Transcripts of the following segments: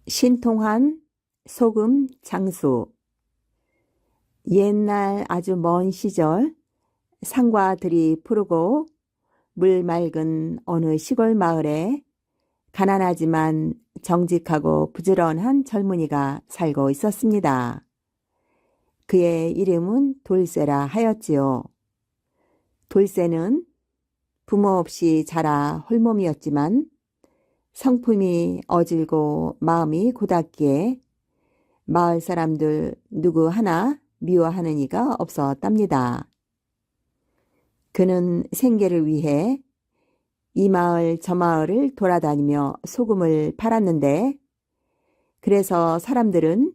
신통한 소금 장수. 옛날 아주 먼 시절 산과 들이 푸르고 물 맑은 어느 시골 마을에 가난하지만 정직하고 부지런한 젊은이가 살고 있었습니다. 그의 이름은 돌쇠라 하였지요. 돌쇠는 부모 없이 자라 홀몸이었지만 성품이 어질고 마음이 고닫기에 마을 사람들 누구 하나 미워하는 이가 없었답니다. 그는 생계를 위해 이 마을 저 마을을 돌아다니며 소금을 팔았는데, 그래서 사람들은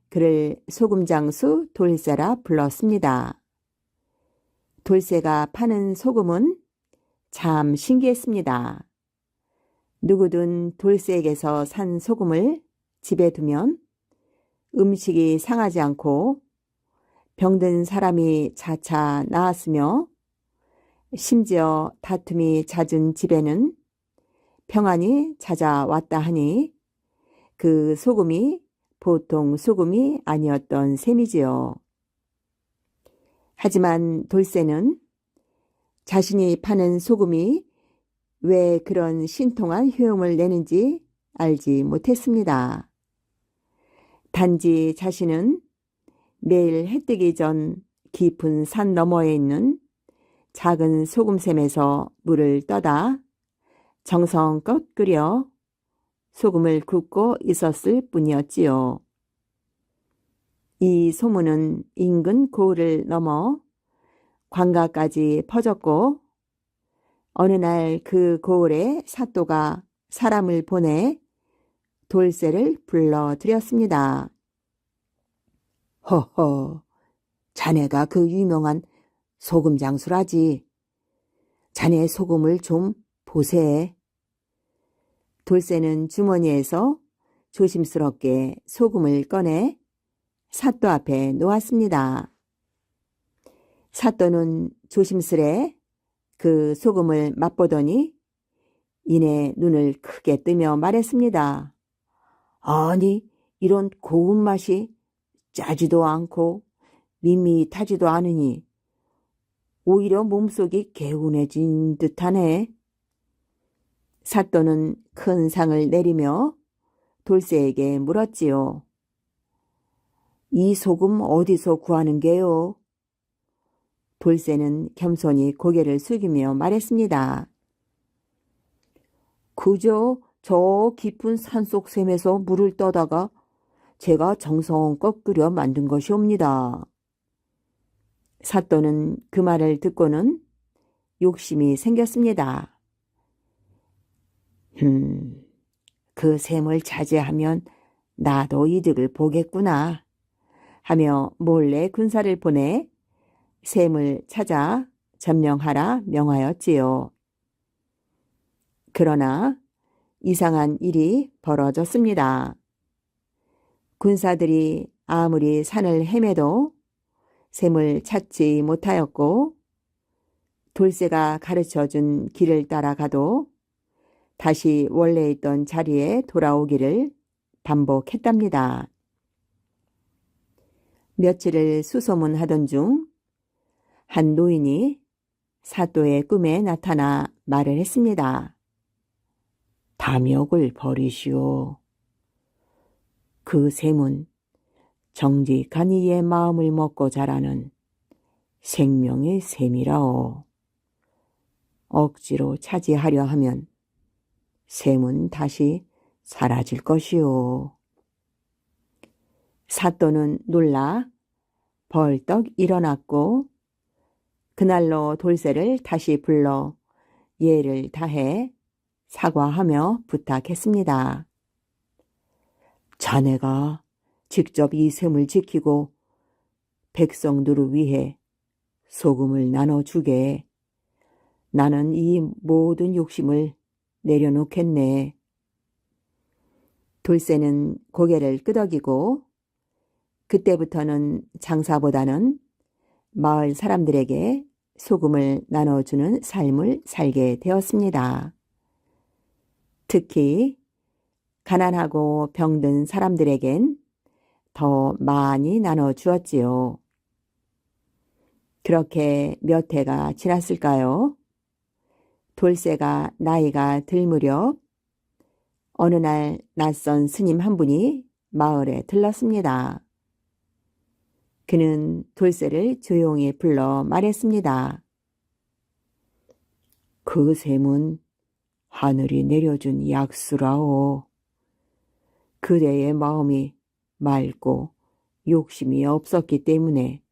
그를 소금장수 돌쇠라 불렀습니다. 돌쇠가 파는 소금은 참 신기했습니다. 누구든 돌쇠에게서 산 소금을 집에 두면 음식이 상하지 않고 병든 사람이 차차 나았으며, 심지어 다툼이 잦은 집에는 평안이 찾아왔다 하니 그 소금이 보통 소금이 아니었던 셈이지요. 하지만 돌쇠는 자신이 파는 소금이 왜 그런 신통한 효용을 내는지 알지 못했습니다. 단지 자신은 매일 해 뜨기 전 깊은 산 너머에 있는 작은 소금샘에서 물을 떠다 정성껏 끓여 소금을 굽고 있었을 뿐이었지요. 이 소문은 인근 고을을 넘어 관가까지 퍼졌고, 어느 날 그 고을에 사또가 사람을 보내 돌쇠를 불러들였습니다. 허허, 자네가 그 유명한 소금 장수라지. 자네 소금을 좀 보세. 돌쇠는 주머니에서 조심스럽게 소금을 꺼내 사또 앞에 놓았습니다. 사또는 조심스레 그 소금을 맛보더니 이내 눈을 크게 뜨며 말했습니다. 아니, 이런 고운 맛이 짜지도 않고 밋밋하지도 않으니 오히려 몸속이 개운해진 듯하네. 사또는 큰 상을 내리며 돌쇠에게 물었지요. 이 소금 어디서 구하는 게요? 돌쇠는 겸손히 고개를 숙이며 말했습니다. 그저 저 깊은 산속 샘에서 물을 떠다가 제가 정성껏 끓여 만든 것이옵니다. 사또는 그 말을 듣고는 욕심이 생겼습니다. 그 샘을 차지하면 나도 이득을 보겠구나 하며 몰래 군사를 보내 샘을 찾아 점령하라 명하였지요. 그러나 이상한 일이 벌어졌습니다. 군사들이 아무리 산을 헤매도 샘을 찾지 못하였고, 돌쇠가 가르쳐준 길을 따라가도 다시 원래 있던 자리에 돌아오기를 반복했답니다. 며칠을 수소문하던 중 한 노인이 사또의 꿈에 나타나 말을 했습니다. 탐욕을 버리시오. 그 샘은 정직한 이의 마음을 먹고 자라는 생명의 샘이라오. 억지로 차지하려 하면 샘은 다시 사라질 것이오. 사또는 놀라 벌떡 일어났고, 그날로 돌쇠를 다시 불러 예를 다해 사과하며 부탁했습니다. 자네가 직접 이 샘을 지키고 백성들을 위해 소금을 나눠주게. 나는 이 모든 욕심을 내려놓겠네. 돌쇠는 고개를 끄덕이고 그때부터는 장사보다는 마을 사람들에게 소금을 나눠주는 삶을 살게 되었습니다. 특히 가난하고 병든 사람들에겐 더 많이 나눠주었지요. 그렇게 몇 해가 지났을까요? 돌쇠가 나이가 들 무렵 어느 날 낯선 스님 한 분이 마을에 들렀습니다. 그는 돌쇠를 조용히 불러 말했습니다. 그 셈은 하늘이 내려준 약수라오. 그대의 마음이 맑고 욕심이 없었기 때문에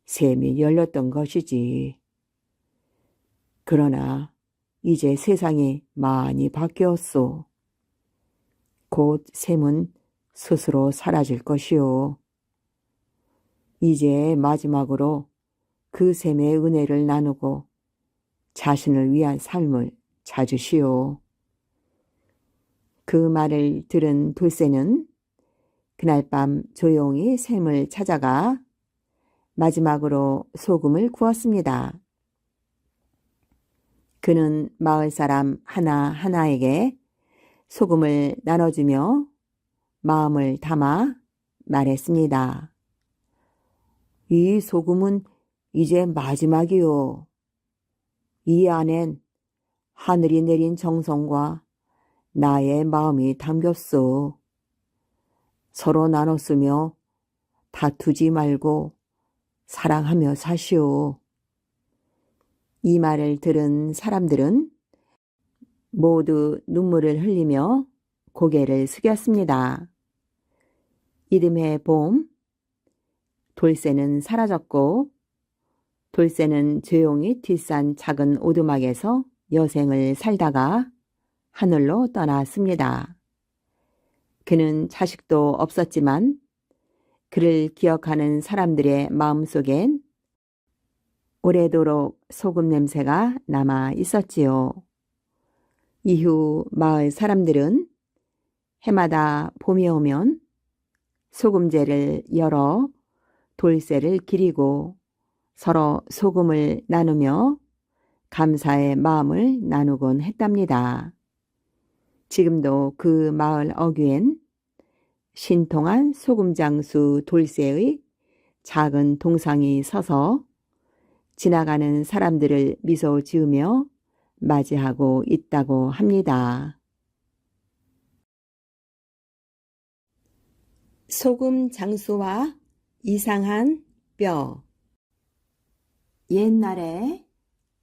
셈이 열렸던 것이지. 그러나 이제 세상이 많이 바뀌었소. 곧 셈은 스스로 사라질 것이오. 이제 마지막으로 그 셈의 은혜를 나누고 자신을 위한 삶을 찾으시오. 그 말을 들은 돌쇠는 그날 밤 조용히 셈을 찾아가 마지막으로 소금을 구웠습니다. 그는 마을 사람 하나하나에게 소금을 나눠주며 마음을 담아 말했습니다. 이 소금은 이제 마지막이요. 이 안엔 하늘이 내린 정성과 나의 마음이 담겼소. 서로 나눴으며 다투지 말고 사랑하며 사시오. 이 말을 들은 사람들은 모두 눈물을 흘리며 고개를 숙였습니다. 이듬해 봄, 돌쇠는 사라졌고 돌쇠는 조용히 뒷산 작은 오두막에서 여생을 살다가 하늘로 떠났습니다. 그는 자식도 없었지만 그를 기억하는 사람들의 마음속엔 오래도록 소금 냄새가 남아 있었지요. 이후 마을 사람들은 해마다 봄이 오면 소금제를 열어 돌쇠를 기리고 서로 소금을 나누며 감사의 마음을 나누곤 했답니다. 지금도 그 마을 어귀엔 신통한 소금장수 돌쇠의 작은 동상이 서서 지나가는 사람들을 미소 지으며 맞이하고 있다고 합니다. 소금장수와 이상한 뼈. 옛날에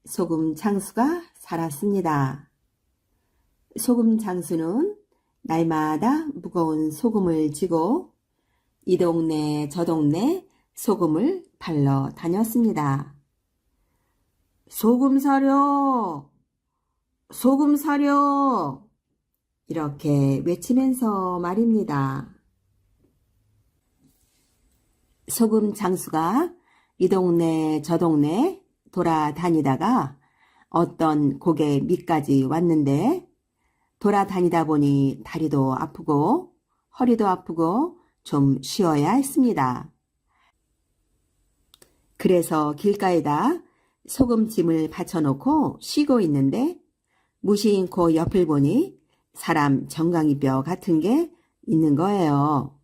소금장수가 살았습니다. 소금장수는 날마다 무거운 소금을 지고 이 동네 저 동네 소금을 팔러 다녔습니다. 소금 사려! 소금 사려! 이렇게 외치면서 말입니다. 소금장수가 이 동네 저 동네 돌아다니다가 어떤 고개 밑까지 왔는데 돌아다니다 보니 다리도 아프고 허리도 아프고 좀 쉬어야 했습니다. 그래서 길가에다 소금짐을 받쳐놓고 쉬고 있는데 무심코 옆을 보니 사람 정강이뼈 같은 게 있는 거예요.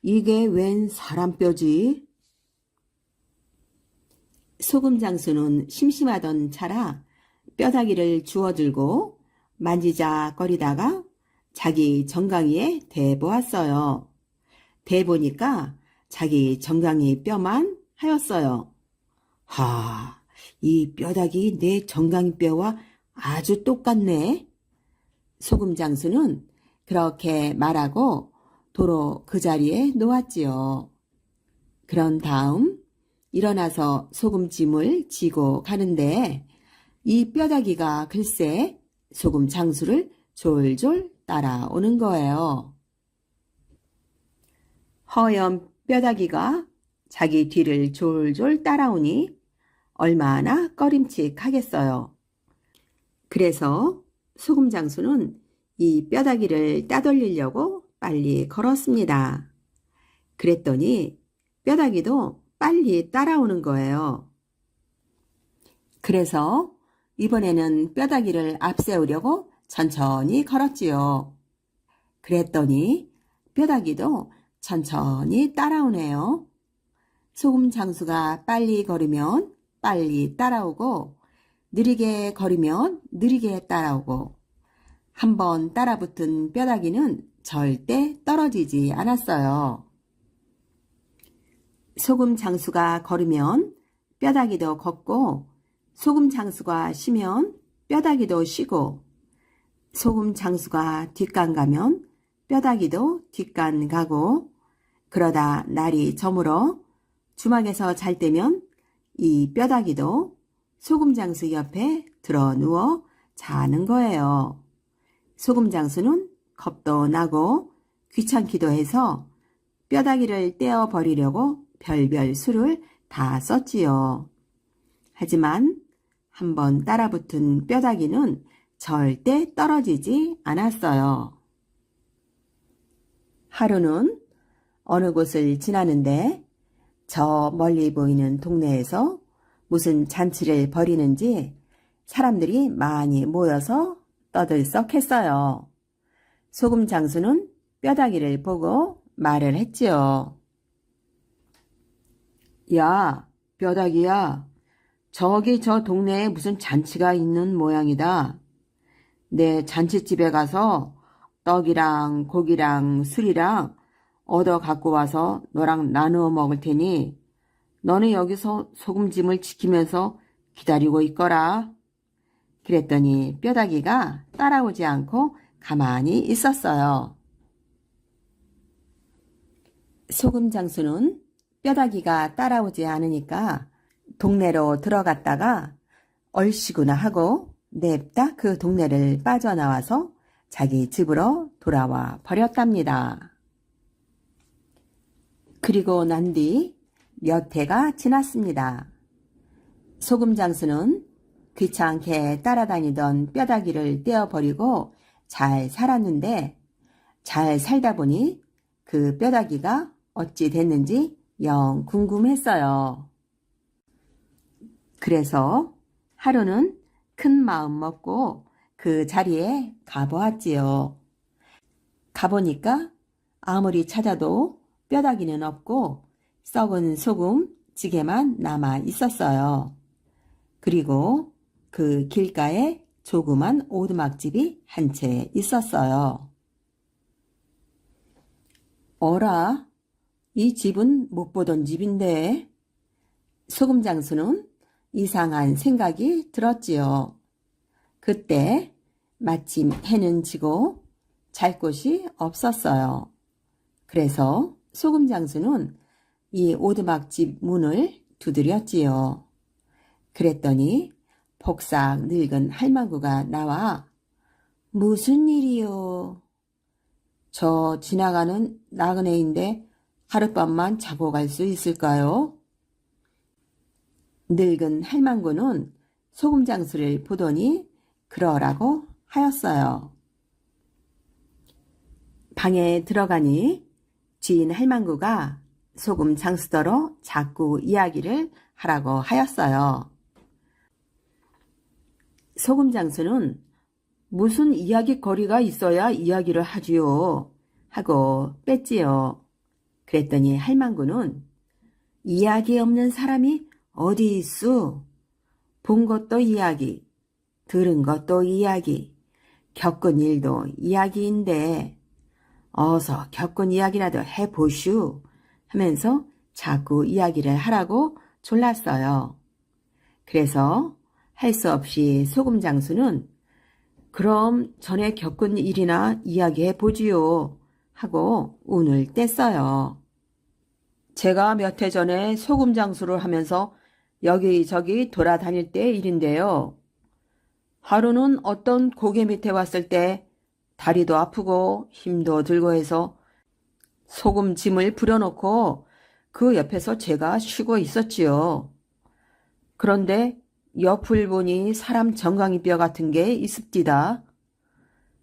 이게 웬 사람 뼈지? 소금장수는 심심하던 차라 뼈다귀를 주워들고 만지작거리다가 자기 정강이에 대보았어요. 대보니까 자기 정강이 뼈만 하였어요. 이 뼈다귀 내 정강이 뼈와 아주 똑같네. 소금장수는 그렇게 말하고 도로 그 자리에 놓았지요. 그런 다음 일어나서 소금짐을 지고 가는데 이 뼈다귀가 글쎄 소금장수를 졸졸 따라오는 거예요. 허연 뼈다귀가 자기 뒤를 졸졸 따라오니 얼마나 꺼림칙하겠어요. 그래서 소금장수는 이 뼈다귀를 따돌리려고 빨리 걸었습니다. 그랬더니 뼈다귀도 빨리 따라오는 거예요. 그래서 이번에는 뼈다귀를 앞세우려고 천천히 걸었지요. 그랬더니 뼈다귀도 천천히 따라오네요. 소금 장수가 빨리 걸으면 빨리 따라오고 느리게 걸으면 느리게 따라오고 한번 따라붙은 뼈다귀는 절대 떨어지지 않았어요. 소금 장수가 걸으면 뼈다귀도 걷고 소금 장수가 쉬면 뼈다귀도 쉬고 소금 장수가 뒷간 가면 뼈다귀도 뒷간 가고 그러다 날이 저물어 주막에서 잘 때면 이 뼈다귀도 소금 장수 옆에 들어 누워 자는 거예요. 소금 장수는 겁도 나고 귀찮기도 해서 뼈다귀를 떼어 버리려고 별별 수를 다 썼지요. 하지만 한번 따라붙은 뼈다귀는 절대 떨어지지 않았어요. 하루는 어느 곳을 지나는데 저 멀리 보이는 동네에서 무슨 잔치를 벌이는지 사람들이 많이 모여서 떠들썩했어요. 소금 장수는 뼈다귀를 보고 말을 했지요. 야, 뼈다귀야. 저기 저 동네에 무슨 잔치가 있는 모양이다. 내 잔치집에 가서 떡이랑 고기랑 술이랑 얻어 갖고 와서 너랑 나누어 먹을 테니 너는 여기서 소금짐을 지키면서 기다리고 있거라. 그랬더니 뼈다귀가 따라오지 않고 가만히 있었어요. 소금 장수는 뼈다귀가 따라오지 않으니까 동네로 들어갔다가 얼씨구나 하고 냅다 그 동네를 빠져나와서 자기 집으로 돌아와 버렸답니다. 그리고 난 뒤 몇 해가 지났습니다. 소금 장수는 귀찮게 따라다니던 뼈다귀를 떼어버리고 잘 살았는데 잘 살다 보니 그 뼈다귀가 어찌 됐는지 영 궁금했어요. 그래서 하루는 큰 마음 먹고 그 자리에 가보았지요. 가보니까 아무리 찾아도 뼈다귀는 없고 썩은 소금 찌개만 남아 있었어요. 그리고 그 길가에 조그만 오두막집이 한 채 있었어요. 어라, 이 집은 못 보던 집인데. 소금 장수는 이상한 생각이 들었지요. 그때 마침 해는 지고 잘 곳이 없었어요. 그래서 소금 장수는 이 오두막집 문을 두드렸지요. 그랬더니 복싹 늙은 할망구가 나와 무슨 일이요? 저 지나가는 나그네인데 하룻밤만 자고 갈 수 있을까요? 늙은 할망구는 소금 장수를 보더니 그러라고 하였어요. 방에 들어가니 주인 할망구가 소금 장수더러 자꾸 이야기를 하라고 하였어요. 소금 장수는 무슨 이야기거리가 있어야 이야기를 하지요 하고 뺐지요. 그랬더니 할망구는 이야기 없는 사람이 어디 있수? 본 것도 이야기, 들은 것도 이야기, 겪은 일도 이야기인데 어서 겪은 이야기라도 해보슈 하면서 자꾸 이야기를 하라고 졸랐어요. 그래서 할 수 없이 소금 장수는 그럼 전에 겪은 일이나 이야기해 보지요 하고 운을 뗐어요. 제가 몇 해 전에 소금 장수를 하면서 여기저기 돌아다닐 때 일인데요. 하루는 어떤 고개 밑에 왔을 때 다리도 아프고 힘도 들고 해서 소금 짐을 부려놓고 그 옆에서 제가 쉬고 있었지요. 그런데 옆을 보니 사람 정강이 뼈 같은 게 있습디다.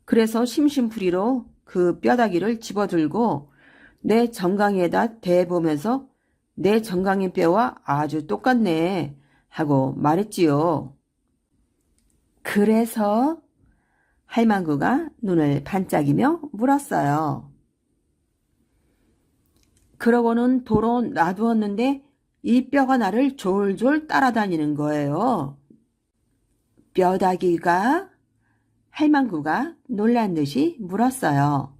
그래서 심심풀이로 그 뼈다귀를 집어들고 내 정강이에다 대보면서 내 정강이 뼈와 아주 똑같네 하고 말했지요. 그래서 할망구가 눈을 반짝이며 물었어요. 그러고는 도로 놔두었는데 이 뼈가 나를 졸졸 따라다니는 거예요. 뼈다귀가? 할망구가 놀란 듯이 물었어요.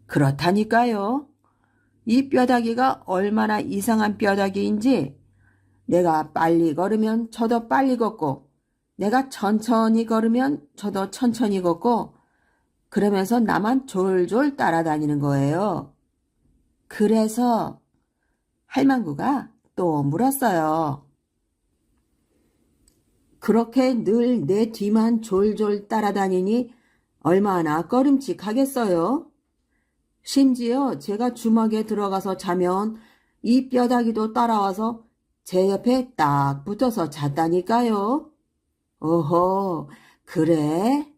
그렇다니까요. 이 뼈다귀가 얼마나 이상한 뼈다귀인지 내가 빨리 걸으면 저도 빨리 걷고 내가 천천히 걸으면 저도 천천히 걷고 그러면서 나만 졸졸 따라다니는 거예요. 그래서 할망구가 또 물었어요. 그렇게 늘 내 뒤만 졸졸 따라다니니 얼마나 꺼림칙하겠어요? 심지어 제가 주먹에 들어가서 자면 이 뼈다귀도 따라와서 제 옆에 딱 붙어서 잤다니까요. 오호, 그래?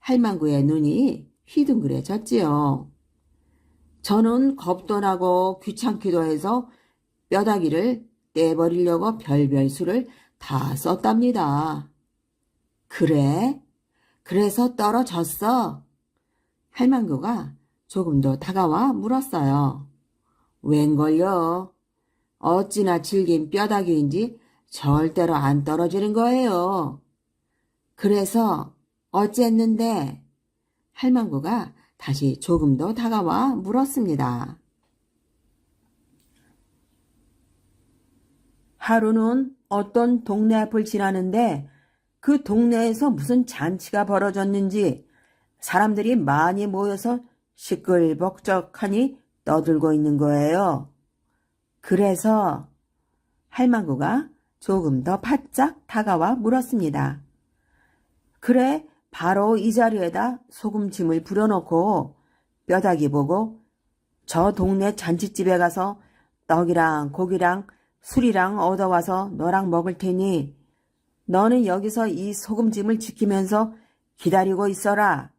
할망구의 눈이 휘둥그레졌지요. 저는 겁도 나고 귀찮기도 해서 뼈다귀를 떼버리려고 별별 수를 다 썼답니다. 그래? 그래서 떨어졌어? 할망구가 조금 더 다가와 물었어요. 웬걸요? 어찌나 질긴 뼈다귀인지 절대로 안 떨어지는 거예요. 그래서 어쨌는데? 할망구가 다시 조금 더 다가와 물었습니다. 하루는 어떤 동네 앞을 지나는데 그 동네에서 무슨 잔치가 벌어졌는지 사람들이 많이 모여서 시끌벅적하니 떠들고 있는 거예요. 그래서 할망구가 조금 더 바짝 다가와 물었습니다. 그래, 바로 이 자리에다 소금찜을 불여놓고 뼈다귀 보고 저 동네 잔치집에 가서 떡이랑 고기랑 술이랑 얻어와서 너랑 먹을 테니 너는 여기서 이 소금찜을 지키면서 기다리고 있어라.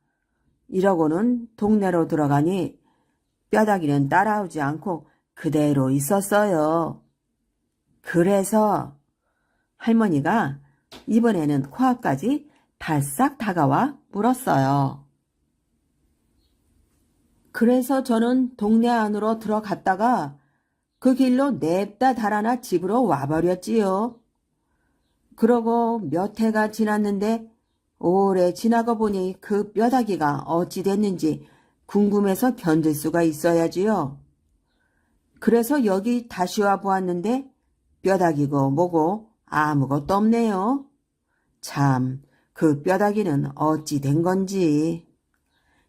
이러고는 동네로 들어가니 뼈다귀는 따라오지 않고 그대로 있었어요. 그래서 할머니가 이번에는 코앞까지 바싹 다가와 물었어요. 그래서 저는 동네 안으로 들어갔다가 그 길로 냅다 달아나 집으로 와버렸지요. 그러고 몇 해가 지났는데 오래 지나고 보니 그 뼈다귀가 어찌 됐는지 궁금해서 견딜 수가 있어야지요. 그래서 여기 다시 와 보았는데 뼈다귀고 뭐고 아무것도 없네요. 참, 그 뼈다귀는 어찌 된 건지.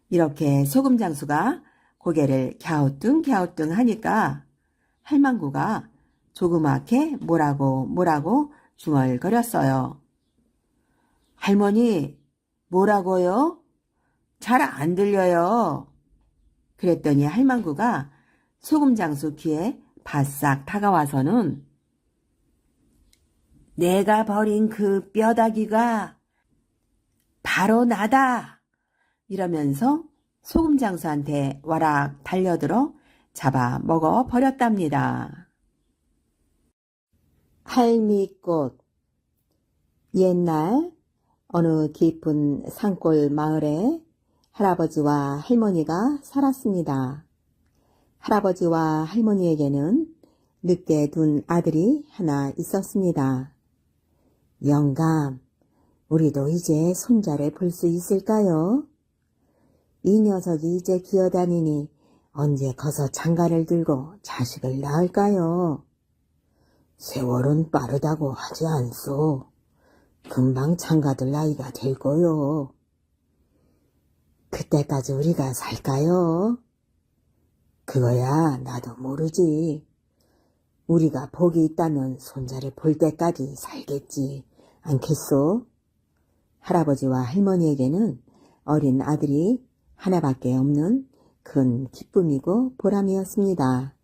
이렇게 소금장수가 고개를 갸우뚱 하니까 할망구가 조그맣게 뭐라고 중얼거렸어요. 할머니, 뭐라고요? 잘 안 들려요. 그랬더니 할망구가 소금장수 귀에 바싹 다가와서는 내가 버린 그 뼈다귀가 바로 나다! 이러면서 소금장수한테 와락 달려들어 잡아 먹어 버렸답니다. 할미꽃. 옛날 어느 깊은 산골 마을에 할아버지와 할머니가 살았습니다. 할아버지와 할머니에게는 늦게 둔 아들이 하나 있었습니다. 영감, 우리도 이제 손자를 볼 수 있을까요? 이 녀석이 이제 기어다니니 언제 커서 장가를 들고 자식을 낳을까요? 세월은 빠르다고 하지 않소. 금방 장가들 나이가 될 거요. 그때까지 우리가 살까요? 그거야 나도 모르지. 우리가 복이 있다면 손자를 볼 때까지 살겠지 않겠소? 할아버지와 할머니에게는 어린 아들이 하나밖에 없는 큰 기쁨이고 보람이었습니다.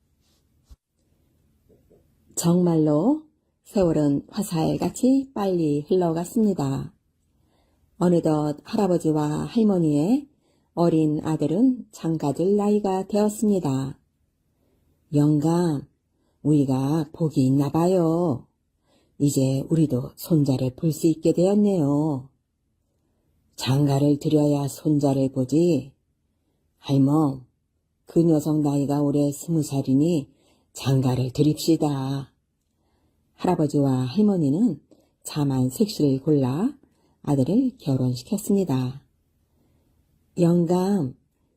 정말로 세월은 화살같이 빨리 흘러갔습니다. 어느덧 할아버지와 할머니의 어린 아들은 장가들 나이가 되었습니다. 영감, 우리가 복이 있나 봐요. 이제 우리도 손자를 볼 수 있게 되었네요. 장가를 들여야 손자를 보지. 할멈, 그 녀석 나이가 올해 20살이니 장가를 드립시다. 할아버지와 할머니는 자만 색시를 골라 아들을 결혼시켰습니다. 영감,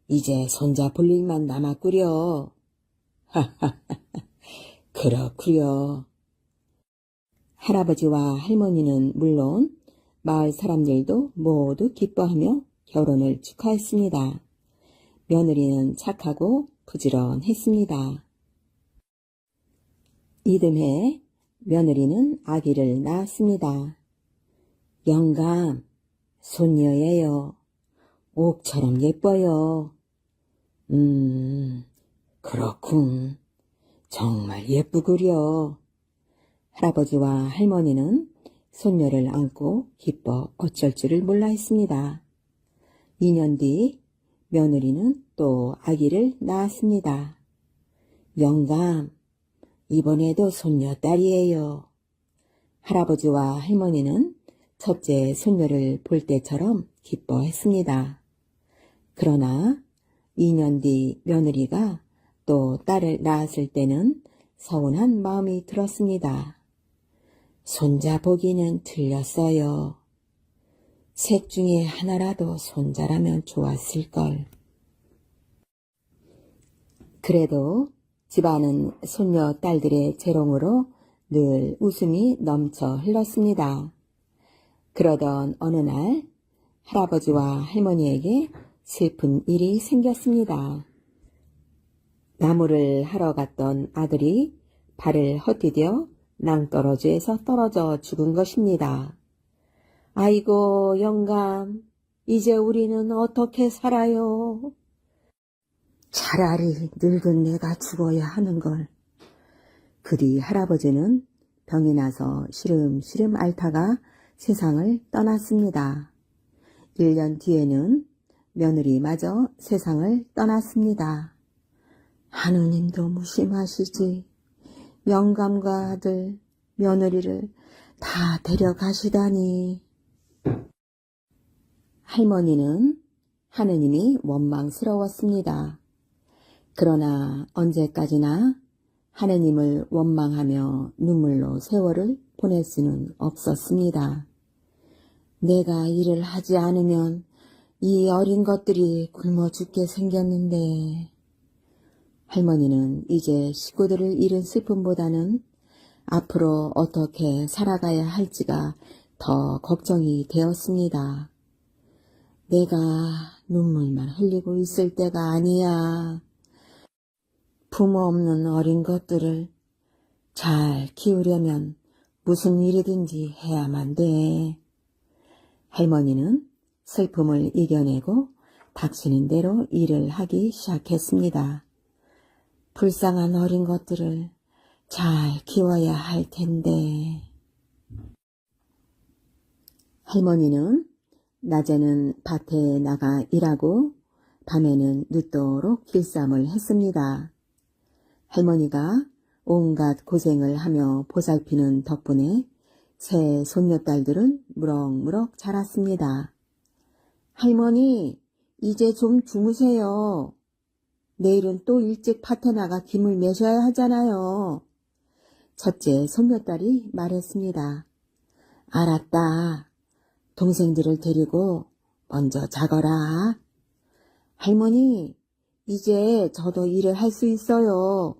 이제 손자 볼 일만 남았구려. 그렇구려. 할아버지와 할머니는 물론 마을 사람들도 모두 기뻐하며 결혼을 축하했습니다. 며느리는 착하고 부지런했습니다. 이듬해 며느리는 아기를 낳았습니다. 영감, 손녀예요. 옥처럼 예뻐요. 그렇군. 정말 예쁘구려. 할아버지와 할머니는 손녀를 안고 기뻐 어쩔 줄을 몰라 했습니다. 2년 뒤 며느리는 또 아기를 낳았습니다. 영감, 이번에도 손녀딸이에요. 할아버지와 할머니는 첫째 손녀를 볼 때처럼 기뻐했습니다. 그러나 2년 뒤 며느리가 또 딸을 낳았을 때는 서운한 마음이 들었습니다. 손자 보기는 틀렸어요. 셋 중에 하나라도 손자라면 좋았을걸. 그래도 집안은 손녀 딸들의 재롱으로 늘 웃음이 넘쳐 흘렀습니다. 그러던 어느 날 할아버지와 할머니에게 슬픈 일이 생겼습니다. 나무를 하러 갔던 아들이 발을 헛디뎌 낭떠러지에서 떨어져 죽은 것입니다. 아이고 영감, 이제 우리는 어떻게 살아요? 차라리 늙은 내가 죽어야 하는걸. 그 뒤 할아버지는 병이 나서 시름시름 앓다가 세상을 떠났습니다. 1년 뒤에는 며느리마저 세상을 떠났습니다. 하느님도 무심하시지. 영감과 아들, 며느리를 다 데려가시다니. 할머니는 하느님이 원망스러웠습니다. 그러나 언제까지나 하느님을 원망하며 눈물로 세월을 보낼 수는 없었습니다. 내가 일을 하지 않으면 이 어린 것들이 굶어 죽게 생겼는데. 할머니는 이제 식구들을 잃은 슬픔보다는 앞으로 어떻게 살아가야 할지가 더 걱정이 되었습니다. 내가 눈물만 흘리고 있을 때가 아니야. 부모 없는 어린 것들을 잘 키우려면 무슨 일이든지 해야만 돼. 할머니는 슬픔을 이겨내고 닥치는 대로 일을 하기 시작했습니다. 불쌍한 어린 것들을 잘 키워야 할 텐데. 할머니는 낮에는 밭에 나가 일하고 밤에는 늦도록 길쌈을 했습니다. 할머니가 온갖 고생을 하며 보살피는 덕분에 새 손녀딸들은 무럭무럭 자랐습니다. 할머니, 이제 좀 주무세요. 내일은 또 일찍 밭에 나가 김을 매셔야 하잖아요. 첫째 손녀딸이 말했습니다. 알았다. 동생들을 데리고 먼저 자거라. 할머니, 이제 저도 일을 할 수 있어요.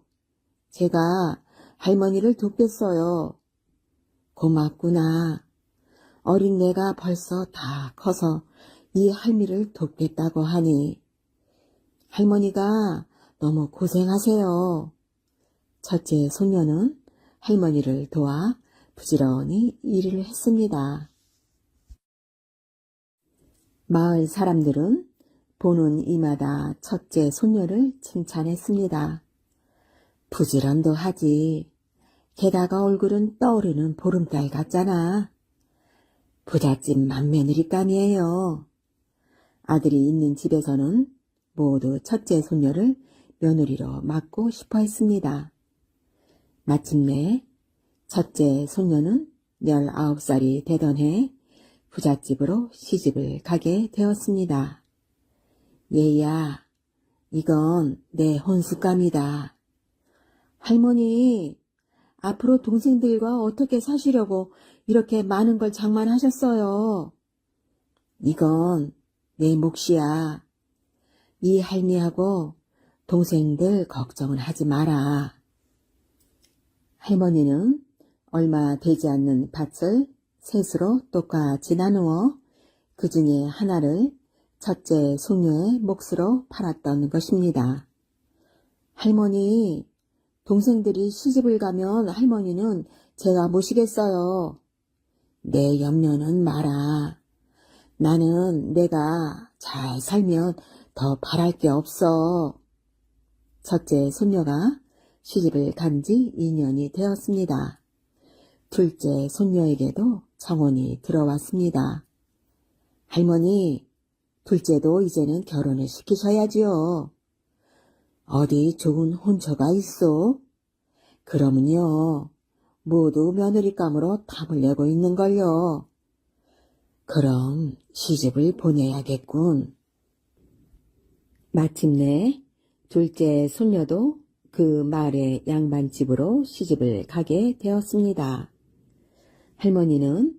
제가 할머니를 돕겠어요. 고맙구나. 어린 내가 벌써 다 커서 이 할미를 돕겠다고 하니. 할머니가 너무 고생하세요. 첫째 손녀는 할머니를 도와 부지런히 일을 했습니다. 마을 사람들은 보는 이마다 첫째 손녀를 칭찬했습니다. 부지런도 하지. 게다가 얼굴은 떠오르는 보름달 같잖아. 부잣집 맏며느리감이에요. 아들이 있는 집에서는 모두 첫째 손녀를 며느리로 맡고 싶어 했습니다. 마침내 첫째 손녀는 19살이 되던 해 부잣집으로 시집을 가게 되었습니다. 얘야, 이건 내 혼숙감이다. 할머니, 앞으로 동생들과 어떻게 사시려고 이렇게 많은 걸 장만하셨어요? 이건 내 몫이야. 이 할미하고 동생들 걱정은 하지 마라. 할머니는 얼마 되지 않는 밭을 셋으로 똑같이 나누어 그 중에 하나를 첫째 손녀의 몫으로 팔았던 것입니다. 할머니, 동생들이 시집을 가면 할머니는 제가 모시겠어요. 내 염려는 마라. 나는 내가 잘 살면 더 바랄 게 없어. 첫째 손녀가 시집을 간 지 2년이 되었습니다. 둘째 손녀에게도 청혼이 들어왔습니다. 할머니, 둘째도 이제는 결혼을 시키셔야지요. 어디 좋은 혼처가 있어? 그러면요, 모두 며느리감으로 탐을 내고 있는걸요. 그럼 시집을 보내야겠군. 마침내 둘째 손녀도 그 마을의 양반집으로 시집을 가게 되었습니다. 할머니는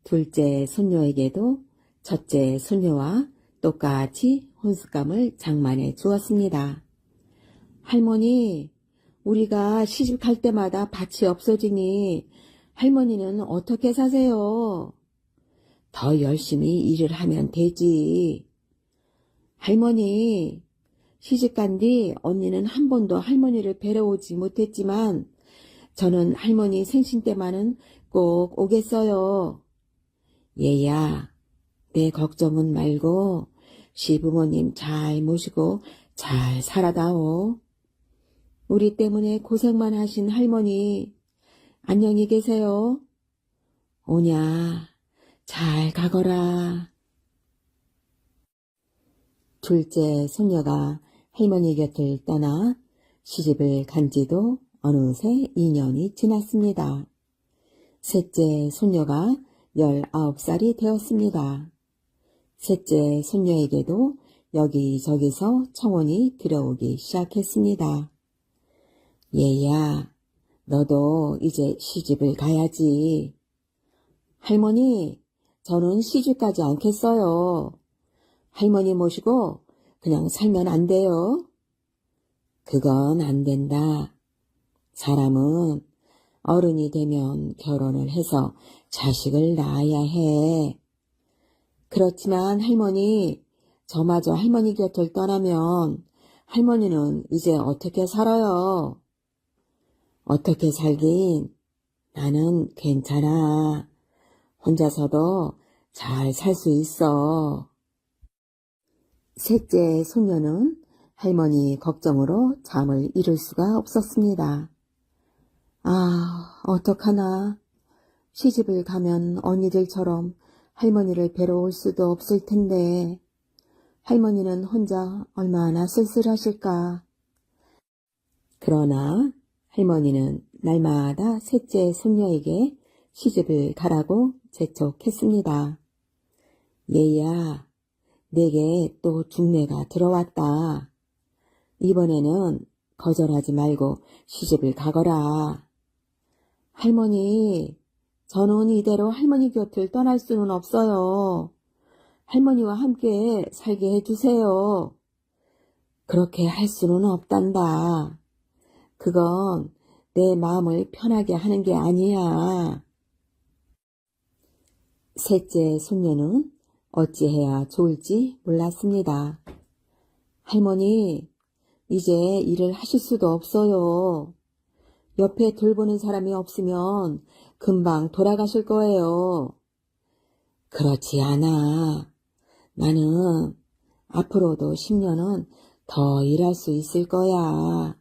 둘째 손녀에게도 첫째 손녀와 똑같이 혼숙감을 장만해 주었습니다. 할머니, 우리가 시집 갈 때마다 밭이 없어지니 할머니는 어떻게 사세요? 더 열심히 일을 하면 되지. 할머니, 시집간 뒤 언니는 한 번도 할머니를 뵈러 오지 못했지만 저는 할머니 생신 때만은 꼭 오겠어요. 얘야, 내 걱정은 말고 시부모님 잘 모시고 잘 살아다오. 우리 때문에 고생만 하신 할머니, 안녕히 계세요. 오냐, 잘 가거라. 둘째 손녀가 할머니 곁을 떠나 시집을 간 지도 어느새 2년이 지났습니다. 셋째 손녀가 19살이 되었습니다. 셋째 손녀에게도 여기저기서 청혼이 들어오기 시작했습니다. 얘야, 너도 이제 시집을 가야지. 할머니, 저는 시집 가지 않겠어요. 할머니 모시고 그냥 살면 안 돼요. 그건 안 된다. 사람은 어른이 되면 결혼을 해서 자식을 낳아야 해. 그렇지만 할머니, 저마저 할머니 곁을 떠나면 할머니는 이제 어떻게 살아요? 어떻게 살긴? 나는 괜찮아. 혼자서도 잘 살 수 있어. 셋째 손녀는 할머니 걱정으로 잠을 이룰 수가 없었습니다. 아, 어떡하나. 시집을 가면 언니들처럼 할머니를 뵈러 올 수도 없을 텐데 할머니는 혼자 얼마나 쓸쓸하실까. 그러나 할머니는 날마다 셋째 손녀에게 시집을 가라고 재촉했습니다. 얘야, 내게 또 중매가 들어왔다. 이번에는 거절하지 말고 시집을 가거라. 할머니, 저는 이대로 할머니 곁을 떠날 수는 없어요. 할머니와 함께 살게 해주세요. 그렇게 할 수는 없단다. 그건 내 마음을 편하게 하는 게 아니야. 셋째 손녀는 어찌해야 좋을지 몰랐습니다. 할머니, 이제 일을 하실 수도 없어요. 옆에 돌보는 사람이 없으면 금방 돌아가실 거예요. 그렇지 않아. 나는 앞으로도 10년은 더 일할 수 있을 거야.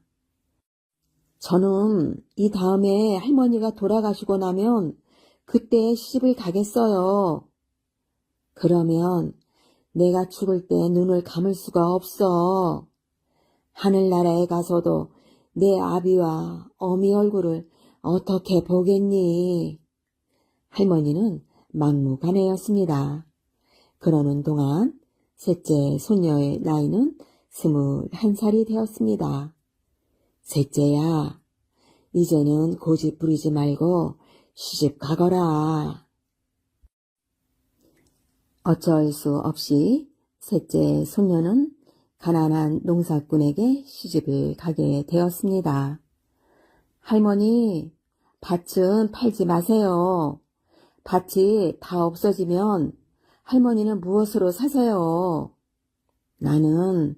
저는 이 다음에 할머니가 돌아가시고 나면 그때 시집을 가겠어요. 그러면 내가 죽을 때 눈을 감을 수가 없어. 하늘나라에 가서도 내 아비와 어미 얼굴을 어떻게 보겠니? 할머니는 막무가내였습니다. 그러는 동안 셋째 손녀의 나이는 21살이 되었습니다. 셋째야, 이제는 고집 부리지 말고 시집 가거라. 어쩔 수 없이 셋째 손녀는 가난한 농사꾼에게 시집을 가게 되었습니다. 할머니, 밭은 팔지 마세요. 밭이 다 없어지면 할머니는 무엇으로 사세요? 나는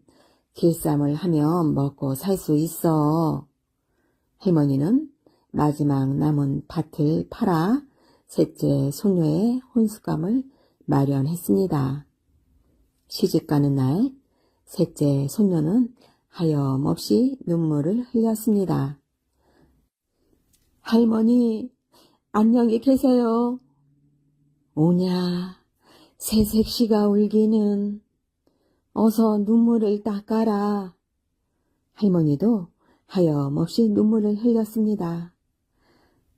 길쌈을 하면 먹고 살 수 있어. 할머니는 마지막 남은 밭을 팔아 셋째 손녀의 혼수감을 마련했습니다. 시집가는 날 셋째 손녀는 하염없이 눈물을 흘렸습니다. 할머니, 안녕히 계세요. 오냐, 새색시가 울기는. 어서 눈물을 닦아라. 할머니도 하염없이 눈물을 흘렸습니다.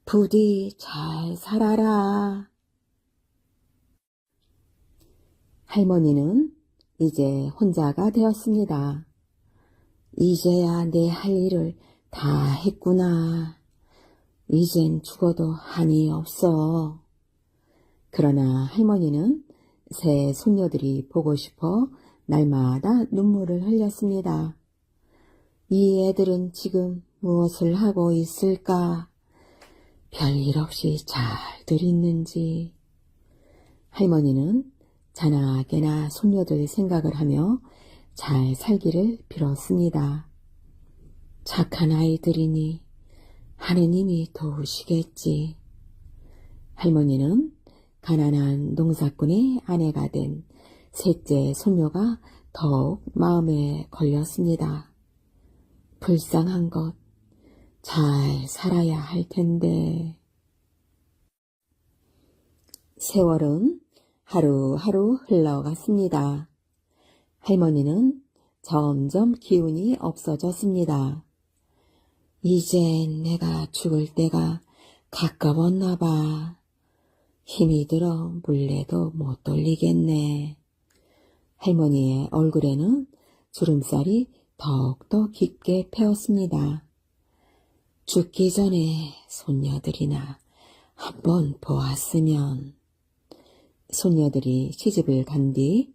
부디 잘 살아라. 할머니는 이제 혼자가 되었습니다. 이제야 내 할 일을 다 했구나. 이젠 죽어도 한이 없어. 그러나 할머니는 새 손녀들이 보고 싶어 날마다 눈물을 흘렸습니다. 이 애들은 지금 무엇을 하고 있을까? 별일 없이 잘들 있는지. 할머니는 자나깨나 손녀들 생각을 하며 잘 살기를 빌었습니다. 착한 아이들이니 하느님이 도우시겠지. 할머니는 가난한 농사꾼의 아내가 된 셋째 손녀가 더욱 마음에 걸렸습니다. 불쌍한 것, 잘 살아야 할 텐데. 세월은 하루하루 흘러갔습니다. 할머니는 점점 기운이 없어졌습니다. 이젠 내가 죽을 때가 가까웠나 봐. 힘이 들어 물레도 못 돌리겠네. 할머니의 얼굴에는 주름살이 더욱더 깊게 패었습니다. 죽기 전에 손녀들이나 한번 보았으면. 손녀들이 시집을 간 뒤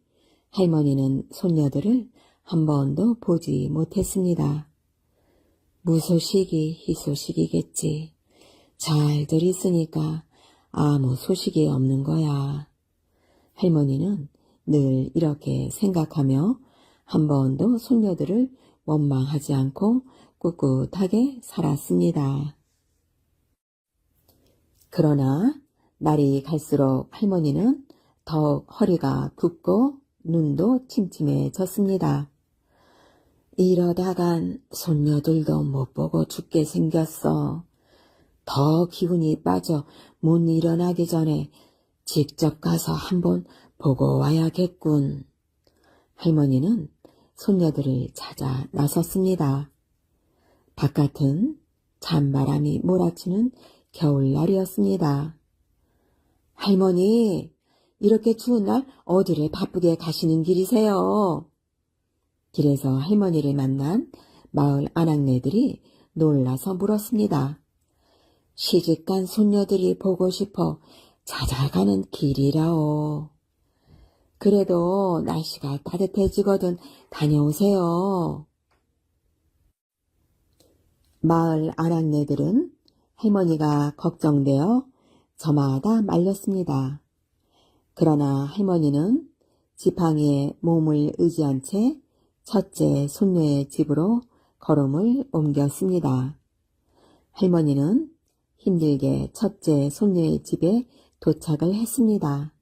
할머니는 손녀들을 한 번도 보지 못했습니다. 무소식이 희소식이겠지. 잘들 있으니까 아무 소식이 없는 거야. 할머니는 늘 이렇게 생각하며 한 번도 손녀들을 원망하지 않고 꿋꿋하게 살았습니다. 그러나 날이 갈수록 할머니는 더욱 허리가 붓고 눈도 침침해졌습니다. 이러다간 손녀들도 못 보고 죽게 생겼어. 더 기운이 빠져 못 일어나기 전에 직접 가서 한번 보고 와야겠군. 할머니는 손녀들을 찾아 나섰습니다. 바깥은 찬바람이 몰아치는 겨울날이었습니다. 할머니, 이렇게 추운 날 어디를 바쁘게 가시는 길이세요? 길에서 할머니를 만난 마을 아낙네들이 놀라서 물었습니다. 시집간 손녀들이 보고 싶어 찾아가는 길이라오. 그래도 날씨가 따뜻해지거든 다녀오세요. 마을 아낙네들은 할머니가 걱정되어 저마다 말렸습니다. 그러나 할머니는 지팡이에 몸을 의지한 채 첫째 손녀의 집으로 걸음을 옮겼습니다. 할머니는 힘들게 첫째 손녀의 집에 도착을 했습니다.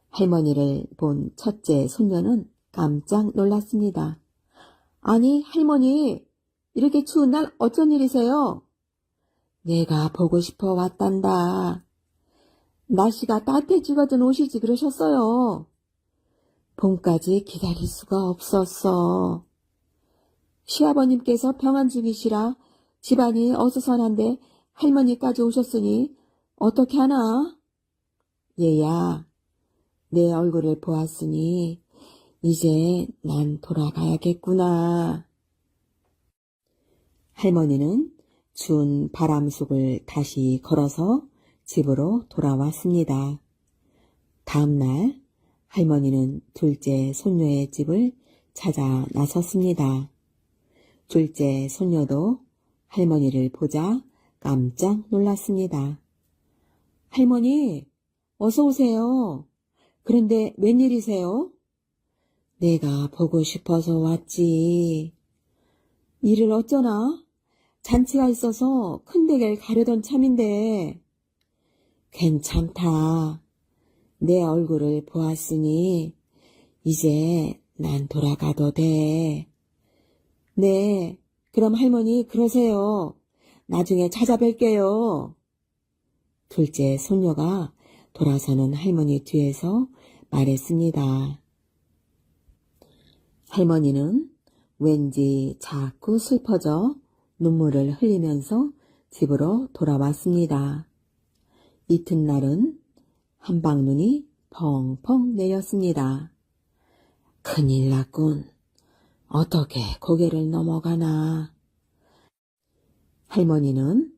할머니를 본 첫째 손녀는 깜짝 놀랐습니다. 아니, 할머니, 이렇게 추운 날 어쩐 일이세요? 내가 보고 싶어 왔단다. 날씨가 따뜻해지거든 오시지 그러셨어요. 봄까지 기다릴 수가 없었어. 시아버님께서 병환 중이시라 집안이 어수선한데 할머니까지 오셨으니 어떻게 하나? 얘야, 내 얼굴을 보았으니 이제 난 돌아가야겠구나. 할머니는 추운 바람 속을 다시 걸어서 집으로 돌아왔습니다. 다음 날 할머니는 둘째 손녀의 집을 찾아 나섰습니다. 둘째 손녀도 할머니를 보자 깜짝 놀랐습니다. 할머니, 어서 오세요. 그런데 웬일이세요? 내가 보고 싶어서 왔지. 일을 어쩌나? 잔치가 있어서 큰 댁을 가려던 참인데. 괜찮다. 내 얼굴을 보았으니 이제 난 돌아가도 돼. 네, 그럼 할머니 그러세요. 나중에 찾아뵐게요. 둘째 손녀가 돌아서는 할머니 뒤에서 말했습니다. 할머니는 왠지 자꾸 슬퍼져 눈물을 흘리면서 집으로 돌아왔습니다. 이튿날은 한방눈이 펑펑 내렸습니다. 큰일 났군. 어떻게 고개를 넘어가나. 할머니는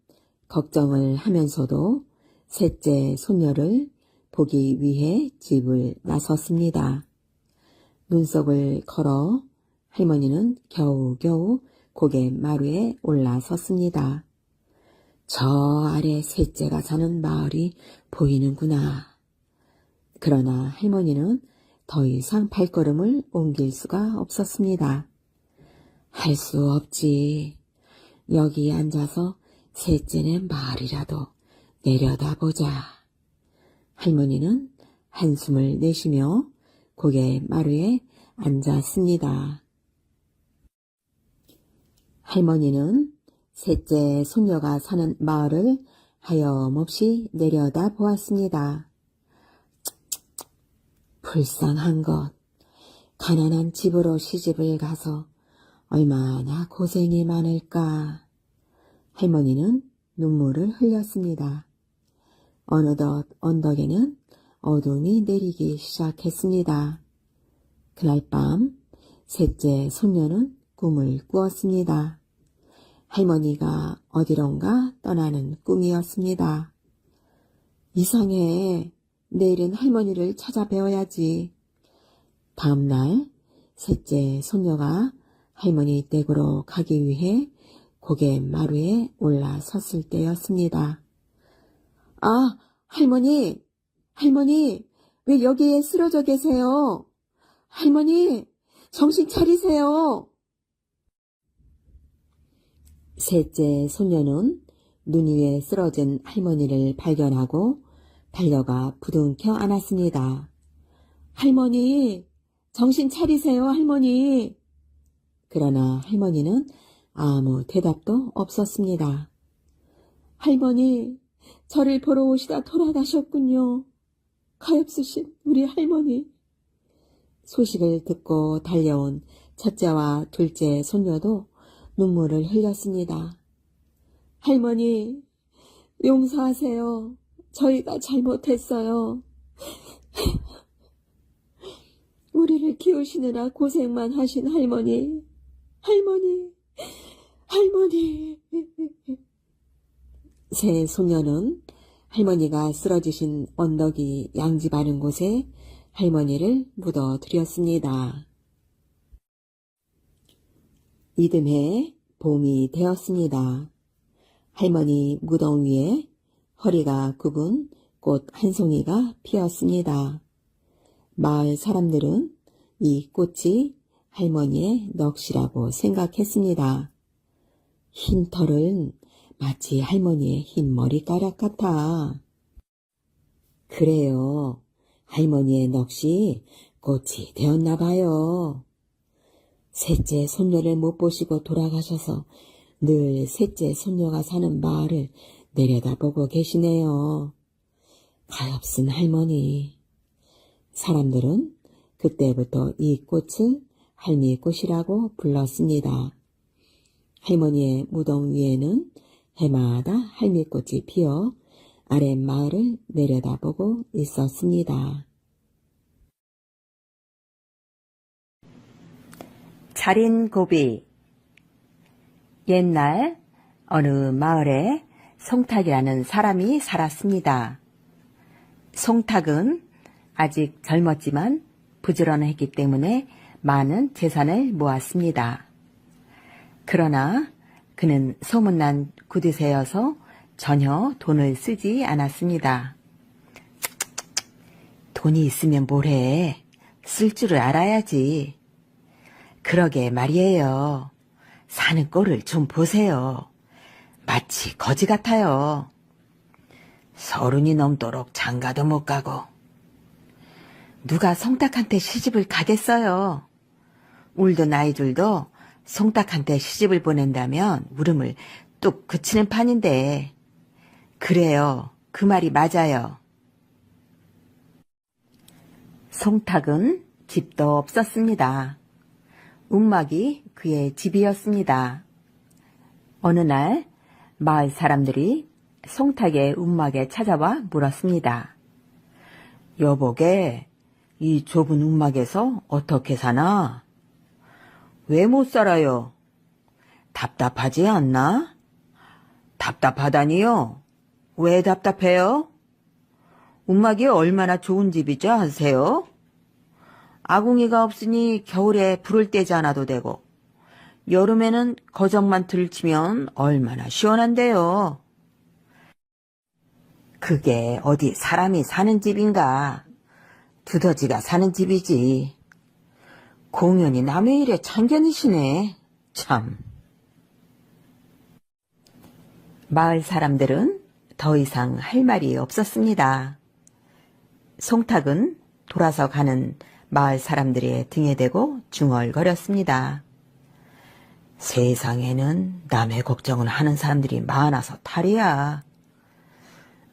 걱정을 하면서도 셋째 손녀를 보기 위해 집을 나섰습니다. 눈썹을 걸어 할머니는 겨우겨우 고갯마루에 올라섰습니다. 저 아래 셋째가 사는 마을이 보이는구나. 그러나 할머니는 더 이상 발걸음을 옮길 수가 없었습니다. 할 수 없지. 여기 앉아서 셋째네 말이라도 내려다보자. 할머니는 한숨을 내쉬며 고갯마루에 앉았습니다. 할머니는 셋째 손녀가 사는 마을을 하염없이 내려다보았습니다. 불쌍한 것. 가난한 집으로 시집을 가서 얼마나 고생이 많을까. 할머니는 눈물을 흘렸습니다. 어느덧 언덕에는 어둠이 내리기 시작했습니다. 그날 밤 셋째 손녀는 꿈을 꾸었습니다. 할머니가 어디론가 떠나는 꿈이었습니다. 이상해. 내일은 할머니를 찾아뵈어야지. 다음 날 셋째 손녀가 할머니 댁으로 가기 위해 고갯마루에 올라섰을 때였습니다. 아, 할머니, 왜 여기에 쓰러져 계세요? 할머니, 정신 차리세요. 셋째 손녀는 눈 위에 쓰러진 할머니를 발견하고 달려가 부둥켜 안았습니다. 할머니, 정신 차리세요, 할머니. 그러나 할머니는 아무 대답도 없었습니다. 할머니, 저를 보러 오시다 돌아가셨군요. 가엾으신 우리 할머니. 소식을 듣고 달려온 첫째와 둘째 손녀도 눈물을 흘렸습니다. 할머니, 용서하세요. 저희가 잘못했어요. 우리를 키우시느라 고생만 하신 할머니. 세 소녀는 할머니가 쓰러지신 언덕이 양지바른 곳에 할머니를 묻어드렸습니다. 이듬해 봄이 되었습니다. 할머니 무덤 위에 허리가 굽은 꽃 한 송이가 피었습니다. 마을 사람들은 이 꽃이 할머니의 넋이라고 생각했습니다. 흰 털은 마치 할머니의 흰 머리카락 같아. 그래요. 할머니의 넋이 꽃이 되었나 봐요. 셋째 손녀를 못 보시고 돌아가셔서 늘 셋째 손녀가 사는 마을을 내려다보고 계시네요. 가엾은 할머니. 사람들은 그때부터 이 꽃을 할미꽃이라고 불렀습니다. 할머니의 무덤 위에는 해마다 할미꽃이 피어 아랫마을을 내려다보고 있었습니다. 자린고비. 옛날 어느 마을에 송탁이라는 사람이 살았습니다. 송탁은 아직 젊었지만 부지런했기 때문에 많은 재산을 모았습니다. 그러나 그는 소문난 구두쇠여서 전혀 돈을 쓰지 않았습니다. 돈이 있으면 뭐래. 쓸 줄을 알아야지. 그러게 말이에요. 사는 꼴을 좀 보세요. 마치 거지 같아요. 30이 넘도록 장가도 못 가고. 누가 송탁한테 시집을 가겠어요. 울던 아이들도 송탁한테 시집을 보낸다면 울음을 뚝 그치는 판인데. 그래요. 그 말이 맞아요. 송탁은 집도 없었습니다. 움막이 그의 집이었습니다. 어느 날 마을 사람들이 송탁의 움막에 찾아와 물었습니다. 여보게, 이 좁은 움막에서 어떻게 사나? 왜 못 살아요? 답답하지 않나? 답답하다니요? 왜 답답해요? 움막이 얼마나 좋은 집이지 아세요? 아궁이가 없으니 겨울에 불을 떼지 않아도 되고 여름에는 거적만 들치면 얼마나 시원한데요. 그게 어디 사람이 사는 집인가? 두더지가 사는 집이지. 공연히 남의 일에 참견이시네. 참. 마을 사람들은 더 이상 할 말이 없었습니다. 송탁은 돌아서 가는 마을 사람들의 등에 대고 중얼거렸습니다. 세상에는 남의 걱정을 하는 사람들이 많아서 탈이야.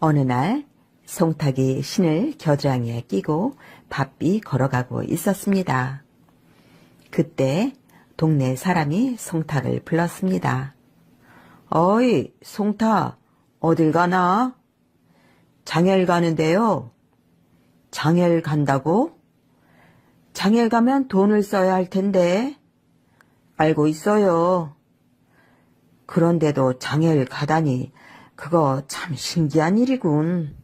어느 날 송탁이 신을 겨드랑이에 끼고 바삐 걸어가고 있었습니다. 그때 동네 사람이 송탁을 불렀습니다. 어이, 송탁, 어딜 가나? 장엘 가는데요. 장엘 간다고? 장엘 가면 돈을 써야 할 텐데. 알고 있어요. 그런데도 장엘 가다니 그거 참 신기한 일이군.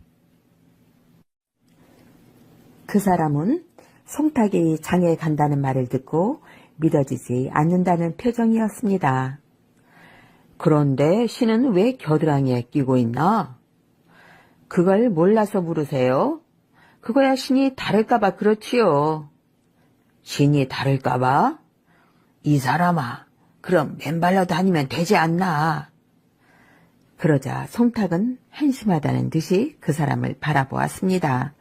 그 사람은 송탁이 장에 간다는 말을 듣고 믿어지지 않는다는 표정이었습니다. 그런데 신은 왜 겨드랑이에 끼고 있나? 그걸 몰라서 물으세요? 그거야 신이 다를까봐 그렇지요. 신이 다를까봐? 이 사람아, 그럼 맨발로 다니면 되지 않나? 그러자 송탁은 한심하다는 듯이 그 사람을 바라보았습니다.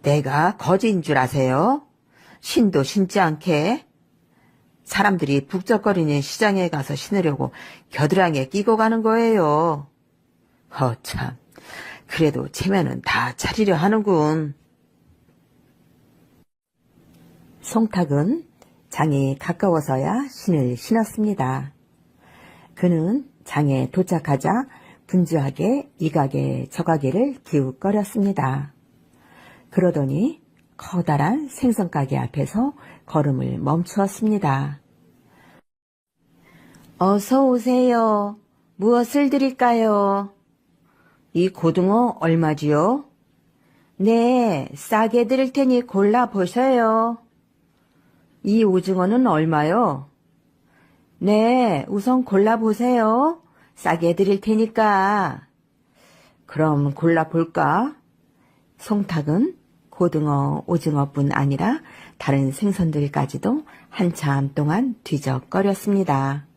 내가 거지인 줄 아세요? 신도 신지 않게 사람들이 북적거리는 시장에 가서 신으려고 겨드랑이에 끼고 가는 거예요. 참, 그래도 체면은 다 차리려 하는군. 송탁은 장이 가까워서야 신을 신었습니다. 그는 장에 도착하자 분주하게 이 가게 저 가게를 기웃거렸습니다. 그러더니 커다란 생선가게 앞에서 걸음을 멈추었습니다. 어서 오세요. 무엇을 드릴까요? 이 고등어 얼마지요? 네, 싸게 드릴 테니 골라보셔요. 이 오징어는 얼마요? 네, 우선 골라보세요. 싸게 드릴 테니까. 그럼 골라볼까? 송탁은 고등어, 오징어뿐 아니라 다른 생선들까지도 한참 동안 뒤적거렸습니다.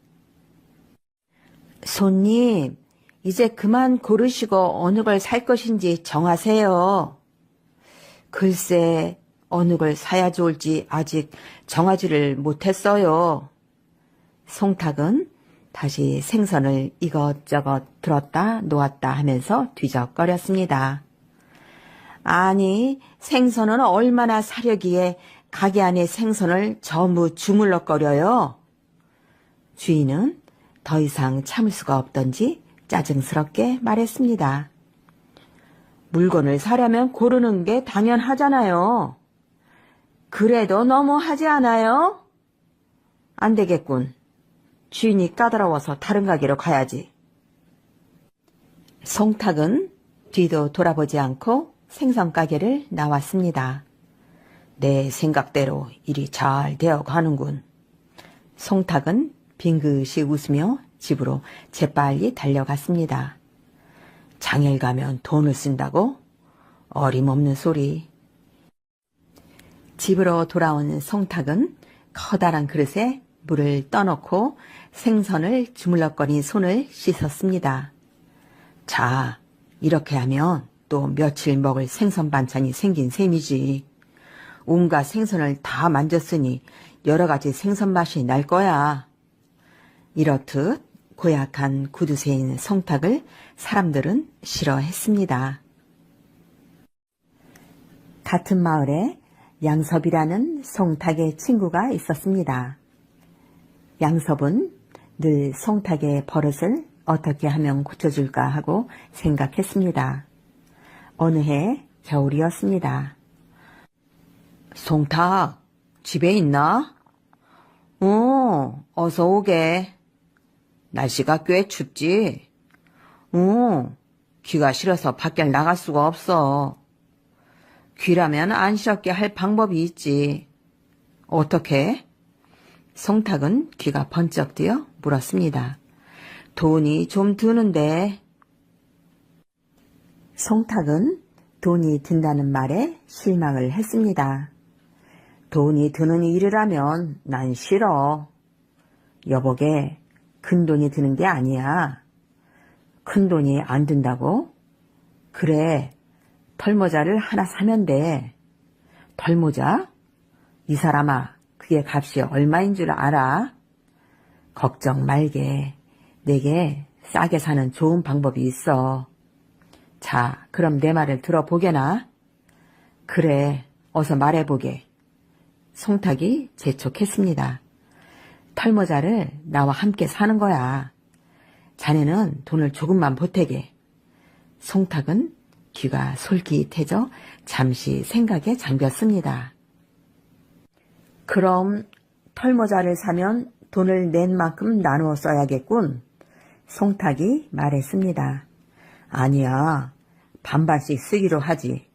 손님, 이제 그만 고르시고 어느 걸 살 것인지 정하세요. 글쎄, 어느 걸 사야 좋을지 아직 정하지를 못했어요. 송탁은 다시 생선을 이것저것 들었다 놓았다 하면서 뒤적거렸습니다. 아니, 생선은 얼마나 사려기에 가게 안에 생선을 전부 주물럭거려요. 주인은 더 이상 참을 수가 없던지 짜증스럽게 말했습니다. 물건을 사려면 고르는 게 당연하잖아요. 그래도 너무 하지 않아요? 안 되겠군. 주인이 까다로워서 다른 가게로 가야지. 송탁은 뒤도 돌아보지 않고 생선 가게를 나왔습니다. 내 생각대로 일이 잘 되어 가는군. 송탁은 빙긋이 웃으며 집으로 재빨리 달려갔습니다. 장일 가면 돈을 쓴다고? 어림없는 소리. 집으로 돌아온 송탁은 커다란 그릇에 물을 떠놓고 생선을 주물럭거린 손을 씻었습니다. 자, 이렇게 하면 또 며칠 먹을 생선 반찬이 생긴 셈이지. 온갖 생선을 다 만졌으니 여러 가지 생선 맛이 날 거야. 이렇듯 고약한 구두쇠인 송탁을 사람들은 싫어했습니다. 같은 마을에 양섭이라는 송탁의 친구가 있었습니다. 양섭은 늘 송탁의 버릇을 어떻게 하면 고쳐줄까 하고 생각했습니다. 어느 해 겨울이었습니다. 송탁, 집에 있나? 어서 오게. 날씨가 꽤 춥지? 귀가 싫어서 밖에 나갈 수가 없어. 귀라면 안 시렵게 할 방법이 있지. 어떻게? 송탁은 귀가 번쩍 뜨여 물었습니다. 돈이 좀 드는데. 송탁은 돈이 든다는 말에 실망을 했습니다. 돈이 드는 일을 하면 난 싫어. 여보게, 큰 돈이 드는 게 아니야. 큰 돈이 안 든다고? 그래, 털모자를 하나 사면 돼. 털모자? 이 사람아, 그게 값이 얼마인 줄 알아? 걱정 말게. 내게 싸게 사는 좋은 방법이 있어. 자, 그럼 내 말을 들어보게나? 그래, 어서 말해보게. 송탁이 재촉했습니다. 털모자를 나와 함께 사는 거야. 자네는 돈을 조금만 보태게. 송탁은 귀가 솔깃해져 잠시 생각에 잠겼습니다. 그럼 털모자를 사면 돈을 낸 만큼 나누어 써야겠군. 송탁이 말했습니다. 아니야, 반반씩 쓰기로 하지.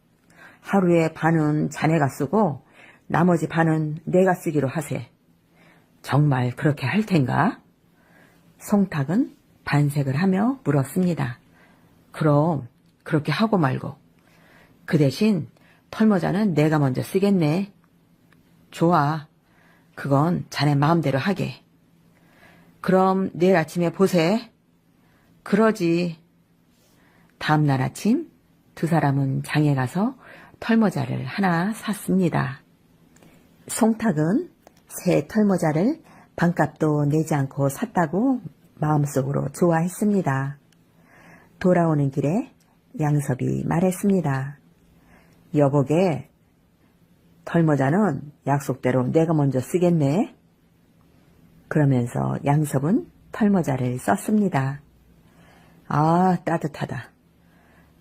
하루에 반은 자네가 쓰고 나머지 반은 내가 쓰기로 하세. 정말 그렇게 할 텐가? 송탁은 반색을 하며 물었습니다. 그럼 그렇게 하고 말고. 그 대신 털모자는 내가 먼저 쓰겠네. 좋아. 그건 자네 마음대로 하게. 그럼 내일 아침에 보세. 그러지. 다음날 아침 두 사람은 장에 가서 털모자를 하나 샀습니다. 송탁은 새 털모자를 반값도 내지 않고 샀다고 마음속으로 좋아했습니다. 돌아오는 길에 양섭이 말했습니다. 여보게, 털모자는 약속대로 내가 먼저 쓰겠네. 그러면서 양섭은 털모자를 썼습니다. 아, 따뜻하다.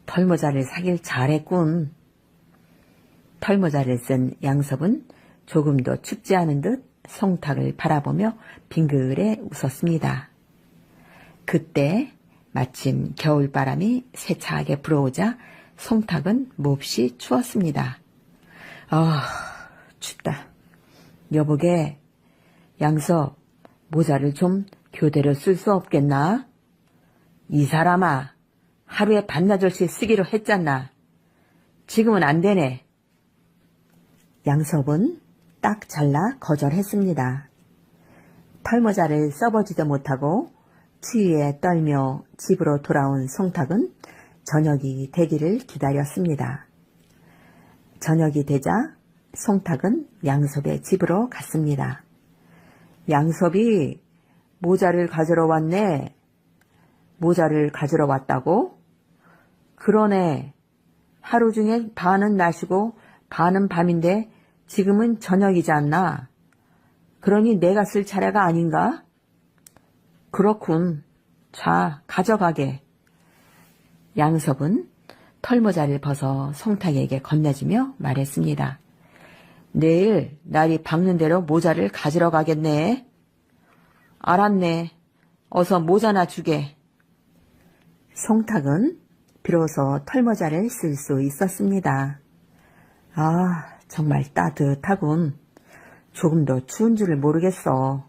털모자를 사길 잘했군. 털모자를 쓴 양섭은 조금도 춥지 않은 듯 송탁을 바라보며 빙그레 웃었습니다. 그때 마침 겨울바람이 세차하게 불어오자 송탁은 몹시 추웠습니다. 아, 춥다. 여보게, 양섭, 모자를 좀 교대로 쓸 수 없겠나? 이 사람아, 하루에 반나절씩 쓰기로 했잖아. 지금은 안 되네. 양섭은 딱 잘라 거절했습니다. 털모자를 써보지도 못하고 추위에 떨며 집으로 돌아온 송탁은 저녁이 되기를 기다렸습니다. 저녁이 되자 송탁은 양섭의 집으로 갔습니다. 양섭이 모자를 가지러 왔네. 모자를 가지러 왔다고? 그러네. 하루 중에 반은 낮이고 반은 밤인데 지금은 저녁이지 않나? 그러니 내가 쓸 차례가 아닌가? 그렇군. 자, 가져가게. 양섭은 털모자를 벗어 송탁에게 건네주며 말했습니다. 내일 날이 밝는 대로 모자를 가지러 가겠네. 알았네. 어서 모자나 주게. 송탁은 비로소 털모자를 쓸 수 있었습니다. 아, 정말 따뜻하군. 조금 더 추운 줄을 모르겠어.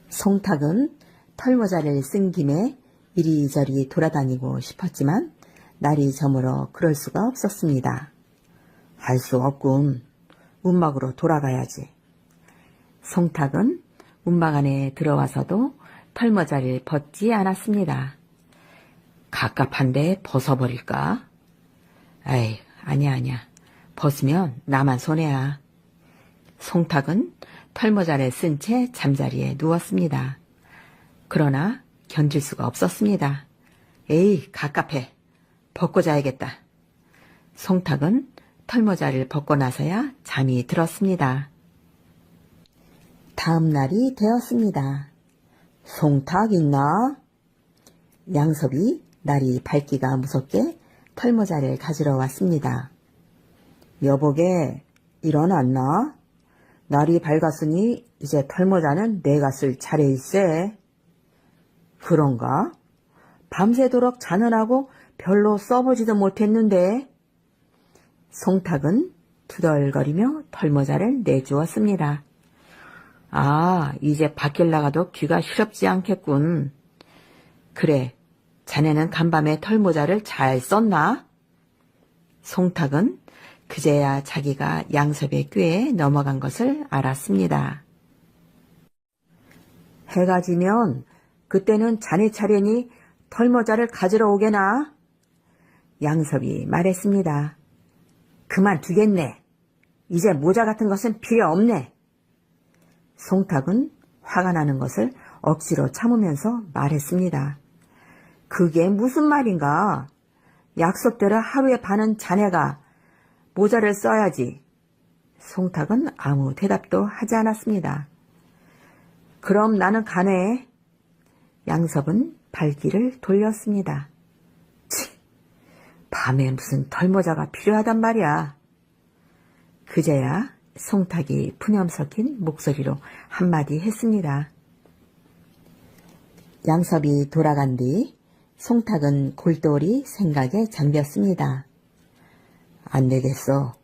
송탁은 털모자를 쓴 김에 이리저리 돌아다니고 싶었지만 날이 저물어 그럴 수가 없었습니다. 할 수 없군. 움막으로 돌아가야지. 송탁은 움막 안에 들어와서도 털모자를 벗지 않았습니다. 갑갑한데 벗어버릴까? 아이, 아니야. 벗으면 나만 손해야. 송탁은 털모자를 쓴 채 잠자리에 누웠습니다. 그러나 견딜 수가 없었습니다. 에이, 갑갑해. 벗고 자야겠다. 송탁은 털모자를 벗고 나서야 잠이 들었습니다. 다음 날이 되었습니다. 송탁 있나? 양섭이 날이 밝기가 무섭게 털모자를 가지러 왔습니다. 여보게, 일어났나? 날이 밝았으니 이제 털모자는 내가 쓸 차례일세. 그런가? 밤새도록 자느라고 별로 써보지도 못했는데. 송탁은 투덜거리며 털모자를 내주었습니다. 아, 이제 밖을 나가도 귀가 시렵지 않겠군. 그래, 자네는 간밤에 털모자를 잘 썼나? 송탁은 그제야 자기가 양섭의 꾀에 넘어간 것을 알았습니다. 해가 지면 그때는 자네 차례니 털모자를 가지러 오게나? 양섭이 말했습니다. 그만두겠네. 이제 모자 같은 것은 필요 없네. 송탁은 화가 나는 것을 억지로 참으면서 말했습니다. 그게 무슨 말인가? 약속대로 하루에 반은 자네가 모자를 써야지. 송탁은 아무 대답도 하지 않았습니다. 그럼 나는 가네. 양섭은 발길을 돌렸습니다. 치, 밤에 무슨 털모자가 필요하단 말이야. 그제야 송탁이 푸념 섞인 목소리로 한마디 했습니다. 양섭이 돌아간 뒤 송탁은 골똘히 생각에 잠겼습니다. 안 되겠어.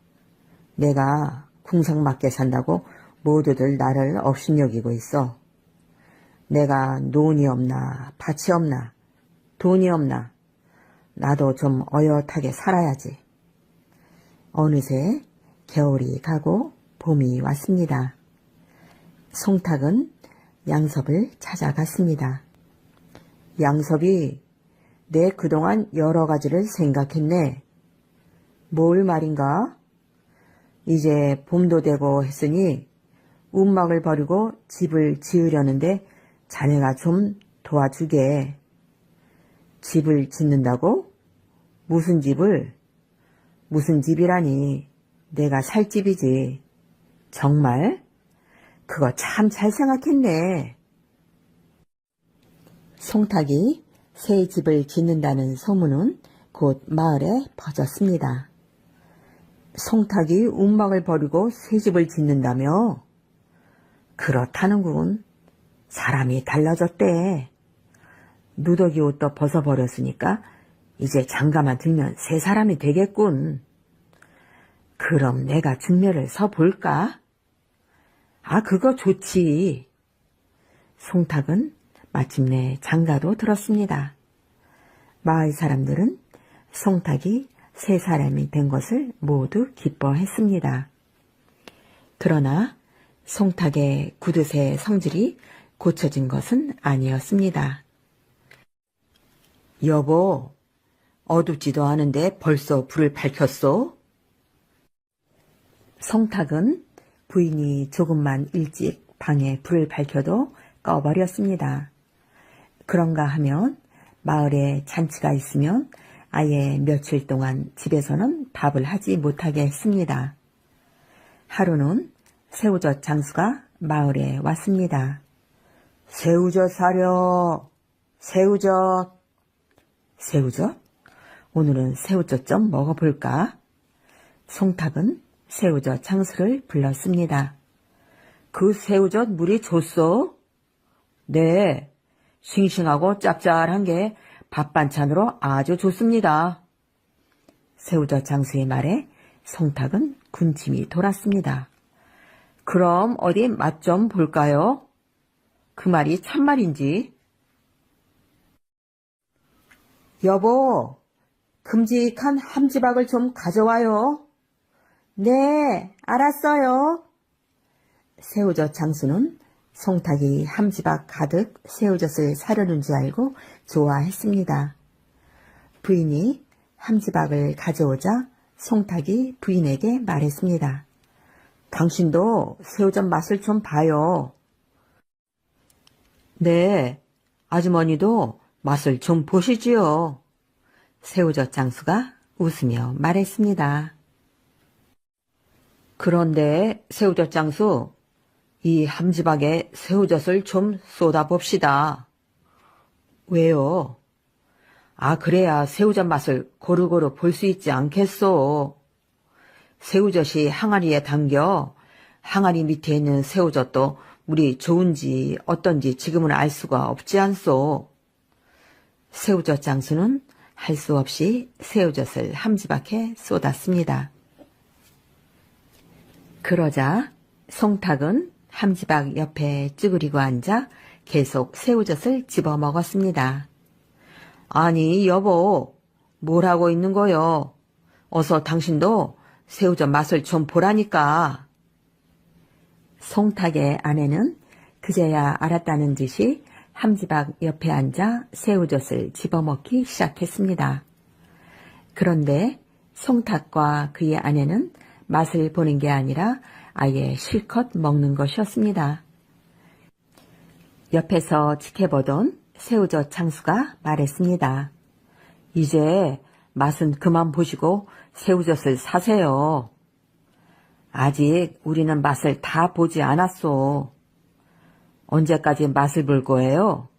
내가 궁상맞게 산다고 모두들 나를 업신여기고 있어. 내가 논이 없나 밭이 없나 돈이 없나 나도 좀 어엿하게 살아야지. 어느새 겨울이 가고 봄이 왔습니다. 송탁은 양섭을 찾아갔습니다. 양섭이 내 그동안 여러 가지를 생각했네. 뭘 말인가? 이제 봄도 되고 했으니 움막을 버리고 집을 지으려는데 자네가 좀 도와주게. 집을 짓는다고? 무슨 집을? 무슨 집이라니. 내가 살 집이지. 정말? 그거 참 잘 생각했네. 송탁이 새 집을 짓는다는 소문은 곧 마을에 퍼졌습니다. 송탁이 움막을 버리고 새 집을 짓는다며? 그렇다는군. 사람이 달라졌대. 누더기 옷도 벗어버렸으니까 이제 장가만 들면 새 사람이 되겠군. 그럼 내가 중매를 서볼까? 아, 그거 좋지. 송탁은 마침내 장가도 들었습니다. 마을 사람들은 송탁이 새 사람이 된 것을 모두 기뻐했습니다. 그러나 송탁의 구두쇠 성질이 고쳐진 것은 아니었습니다. 여보, 어둡지도 않은데 벌써 불을 밝혔소? 송탁은 부인이 조금만 일찍 방에 불을 밝혀도 꺼버렸습니다. 그런가 하면 마을에 잔치가 있으면 아예 며칠 동안 집에서는 밥을 하지 못하게 했습니다. 하루는 새우젓 장수가 마을에 왔습니다. 새우젓 사려. 새우젓. 새우젓? 오늘은 새우젓 좀 먹어볼까? 송탁은 새우젓 장수를 불렀습니다. 그 새우젓 물이 좋소? 네, 싱싱하고 짭짤한 게 밥 반찬으로 아주 좋습니다. 새우젓 장수의 말에 송탁은 군침이 돌았습니다. 그럼 어디 맛 좀 볼까요? 그 말이 참말인지. 여보, 큼직한 함지박을 좀 가져와요. 네, 알았어요. 새우젓 장수는 송탁이 함지박 가득 새우젓을 사려는 줄 알고 좋아했습니다. 부인이 함지박을 가져오자 송탁이 부인에게 말했습니다. 당신도 새우젓 맛을 좀 봐요. 네, 아주머니도 맛을 좀 보시지요. 새우젓 장수가 웃으며 말했습니다. 그런데 새우젓 장수, 이 함지박에 새우젓을 좀 쏟아봅시다. 왜요? 그래야 새우젓 맛을 고루고루 볼 수 있지 않겠소. 새우젓이 항아리에 담겨 항아리 밑에 있는 새우젓도 물이 좋은지 어떤지 지금은 알 수가 없지 않소. 새우젓 장수는 할 수 없이 새우젓을 함지박에 쏟았습니다. 그러자 송탁은 함지박 옆에 쭈그리고 앉아 계속 새우젓을 집어 먹었습니다. 아니 여보, 뭘 하고 있는 거요? 어서 당신도 새우젓 맛을 좀 보라니까. 송탁의 아내는 그제야 알았다는 듯이 함지박 옆에 앉아 새우젓을 집어먹기 시작했습니다. 그런데 송탁과 그의 아내는 맛을 보는 게 아니라 아예 실컷 먹는 것이었습니다. 옆에서 지켜보던 새우젓 장수가 말했습니다. 이제 맛은 그만 보시고 새우젓을 사세요. 아직 우리는 맛을 다 보지 않았소. 언제까지 맛을 볼 거예요?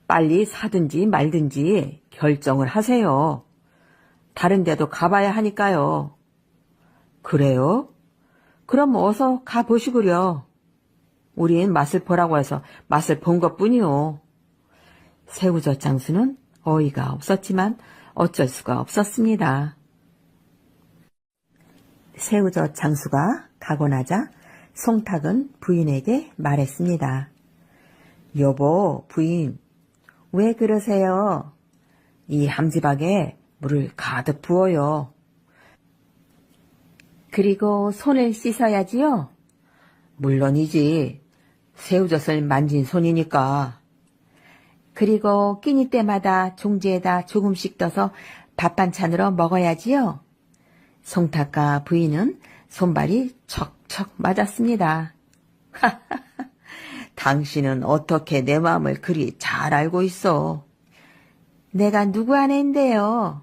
빨리 사든지 말든지 결정을 하세요. 다른 데도 가봐야 하니까요. 그래요? 그럼 어서 가보시구려. 우린 맛을 보라고 해서 맛을 본 것뿐이요. 새우젓 장수는 어이가 없었지만 어쩔 수가 없었습니다. 새우젓 장수가 가고 나자 송탁은 부인에게 말했습니다. 여보, 부인, 왜 그러세요? 이 함지박에 물을 가득 부어요. 그리고 손을 씻어야지요? 물론이지. 새우젓을 만진 손이니까. 그리고 끼니 때마다 종지에다 조금씩 떠서 밥 반찬으로 먹어야지요? 송탁과 부인은 손발이 척척 맞았습니다. 당신은 어떻게 내 마음을 그리 잘 알고 있어. 내가 누구 아내인데요.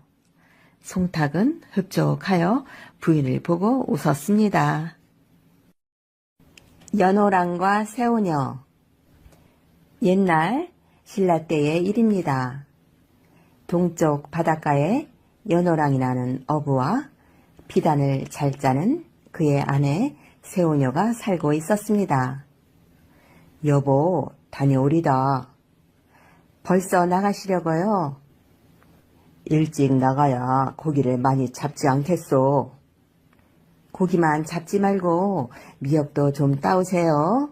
송탁은 흡족하여 부인을 보고 웃었습니다. 연호랑과 새우녀. 옛날 신라 때의 일입니다. 동쪽 바닷가에 연호랑이라는 어부와 비단을 잘 짜는 그의 아내 새우녀가 살고 있었습니다. 여보, 다녀오리다. 벌써 나가시려고요? 일찍 나가야 고기를 많이 잡지 않겠소. 고기만 잡지 말고 미역도 좀 따오세요.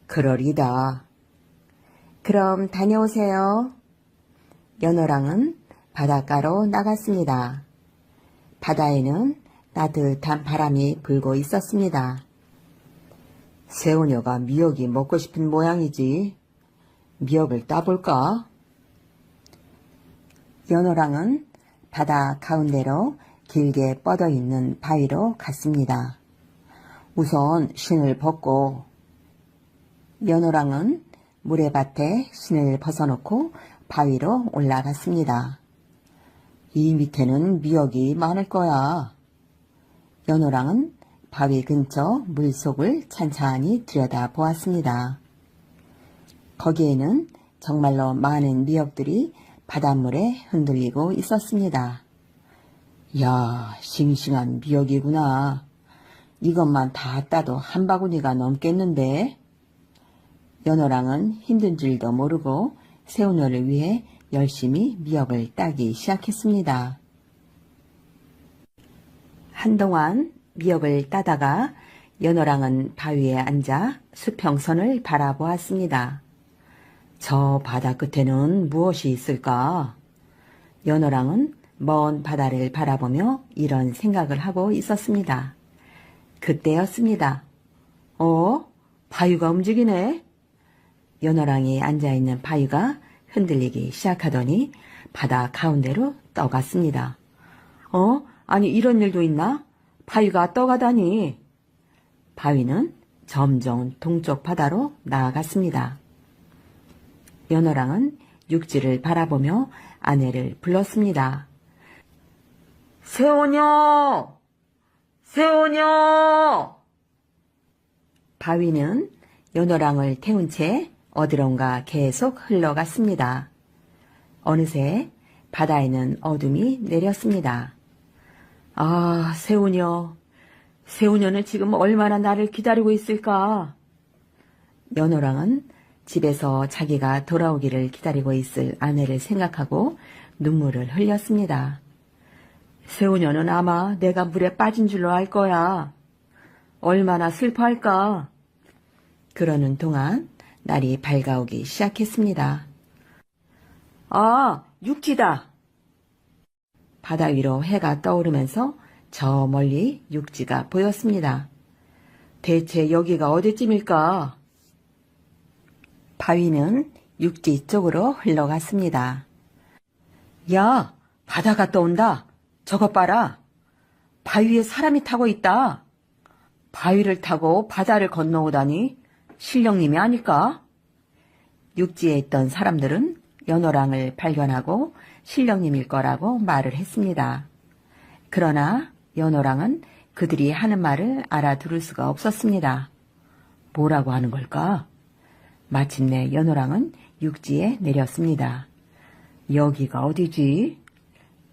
그러리다. 그럼 다녀오세요. 연호랑은 바닷가로 나갔습니다. 바다에는 따뜻한 바람이 불고 있었습니다. 새우녀가 미역이 먹고 싶은 모양이지. 미역을 따볼까? 연호랑은 바다 가운데로 길게 뻗어 있는 바위로 갔습니다. 우선 신을 벗고 연호랑은 모래밭에 신을 벗어놓고 바위로 올라갔습니다. 이 밑에는 미역이 많을 거야. 연호랑은 바위 근처 물속을 찬찬히 들여다보았습니다. 거기에는 정말로 많은 미역들이 바닷물에 흔들리고 있었습니다. 야, 싱싱한 미역이구나. 이것만 다 따도 한 바구니가 넘겠는데? 연어랑은 힘든 줄도 모르고 새우녀를 위해 열심히 미역을 따기 시작했습니다. 한동안 미역을 따다가 연어랑은 바위에 앉아 수평선을 바라보았습니다. 저 바다 끝에는 무엇이 있을까? 연어랑은 먼 바다를 바라보며 이런 생각을 하고 있었습니다. 그때였습니다. 바위가 움직이네? 연어랑이 앉아있는 바위가 흔들리기 시작하더니 바다 가운데로 떠갔습니다. 아니 이런 일도 있나? 바위가 떠가다니. 바위는 점점 동쪽 바다로 나아갔습니다. 연어랑은 육지를 바라보며 아내를 불렀습니다. 새우녀! 새우녀! 바위는 연어랑을 태운 채 어디론가 계속 흘러갔습니다. 어느새 바다에는 어둠이 내렸습니다. 아, 새우녀. 새우녀는 지금 얼마나 나를 기다리고 있을까? 연어랑은 집에서 자기가 돌아오기를 기다리고 있을 아내를 생각하고 눈물을 흘렸습니다. 새우녀는 아마 내가 물에 빠진 줄로 알 거야. 얼마나 슬퍼할까? 그러는 동안 날이 밝아오기 시작했습니다. 아, 육지다. 바다 위로 해가 떠오르면서 저 멀리 육지가 보였습니다. 대체 여기가 어디쯤일까? 바위는 육지 쪽으로 흘러갔습니다. 야, 바다가 떠온다. 저것 봐라. 바위에 사람이 타고 있다. 바위를 타고 바다를 건너오다니 신령님이 아닐까? 육지에 있던 사람들은 연어랑을 발견하고 신령님일 거라고 말을 했습니다. 그러나 연어랑은 그들이 하는 말을 알아들을 수가 없었습니다. 뭐라고 하는 걸까? 마침내 연어랑은 육지에 내렸습니다. 여기가 어디지?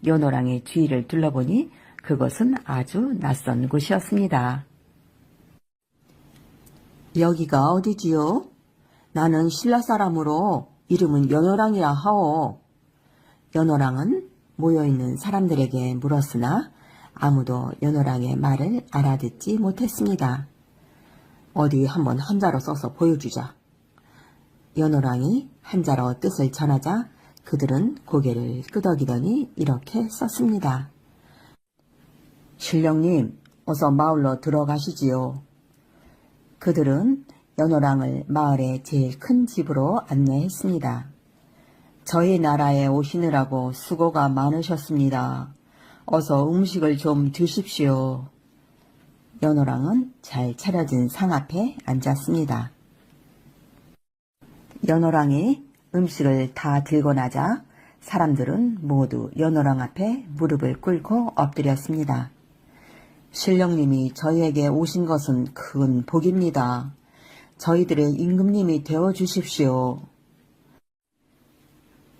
연어랑의 주위를 둘러보니 그것은 아주 낯선 곳이었습니다. 여기가 어디지요? 나는 신라 사람으로 이름은 연어랑이라 하오. 연어랑은 모여있는 사람들에게 물었으나 아무도 연어랑의 말을 알아듣지 못했습니다. 어디 한번 한자로 써서 보여주자. 연어랑이 한자로 뜻을 전하자 그들은 고개를 끄덕이더니 이렇게 썼습니다. 신령님, 어서 마을로 들어가시지요. 그들은 연어랑을 마을의 제일 큰 집으로 안내했습니다. 저희 나라에 오시느라고 수고가 많으셨습니다. 어서 음식을 좀 드십시오. 연어랑은 잘 차려진 상 앞에 앉았습니다. 연어랑이 음식을 다 들고 나자 사람들은 모두 연어랑 앞에 무릎을 꿇고 엎드렸습니다. 신령님이 저희에게 오신 것은 큰 복입니다. 저희들의 임금님이 되어주십시오.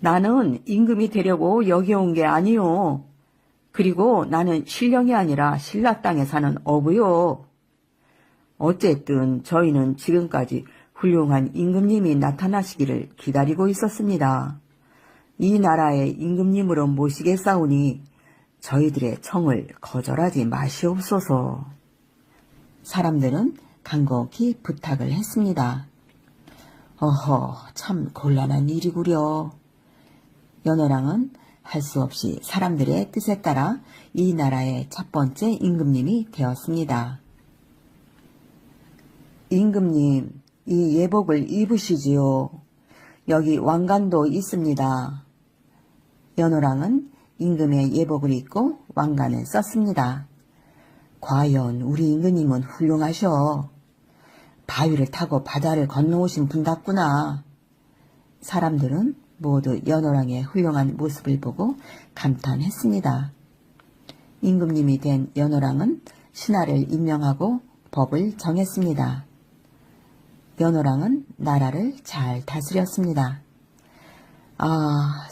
나는 임금이 되려고 여기 온 게 아니요. 그리고 나는 신령이 아니라 신라 땅에 사는 어부요. 어쨌든 저희는 지금까지 훌륭한 임금님이 나타나시기를 기다리고 있었습니다. 이 나라의 임금님으로 모시겠사오니 저희들의 청을 거절하지 마시옵소서. 사람들은 간곡히 부탁을 했습니다. 어허, 참 곤란한 일이구려. 연어랑은 할 수 없이 사람들의 뜻에 따라 이 나라의 첫 번째 임금님이 되었습니다. 임금님, 이 예복을 입으시지요. 여기 왕관도 있습니다. 연어랑은 임금의 예복을 입고 왕관을 썼습니다. 과연 우리 임금님은 훌륭하셔. 바위를 타고 바다를 건너오신 분답구나. 사람들은 모두 연어랑의 훌륭한 모습을 보고 감탄했습니다. 임금님이 된 연어랑은 신하를 임명하고 법을 정했습니다. 연어랑은 나라를 잘 다스렸습니다.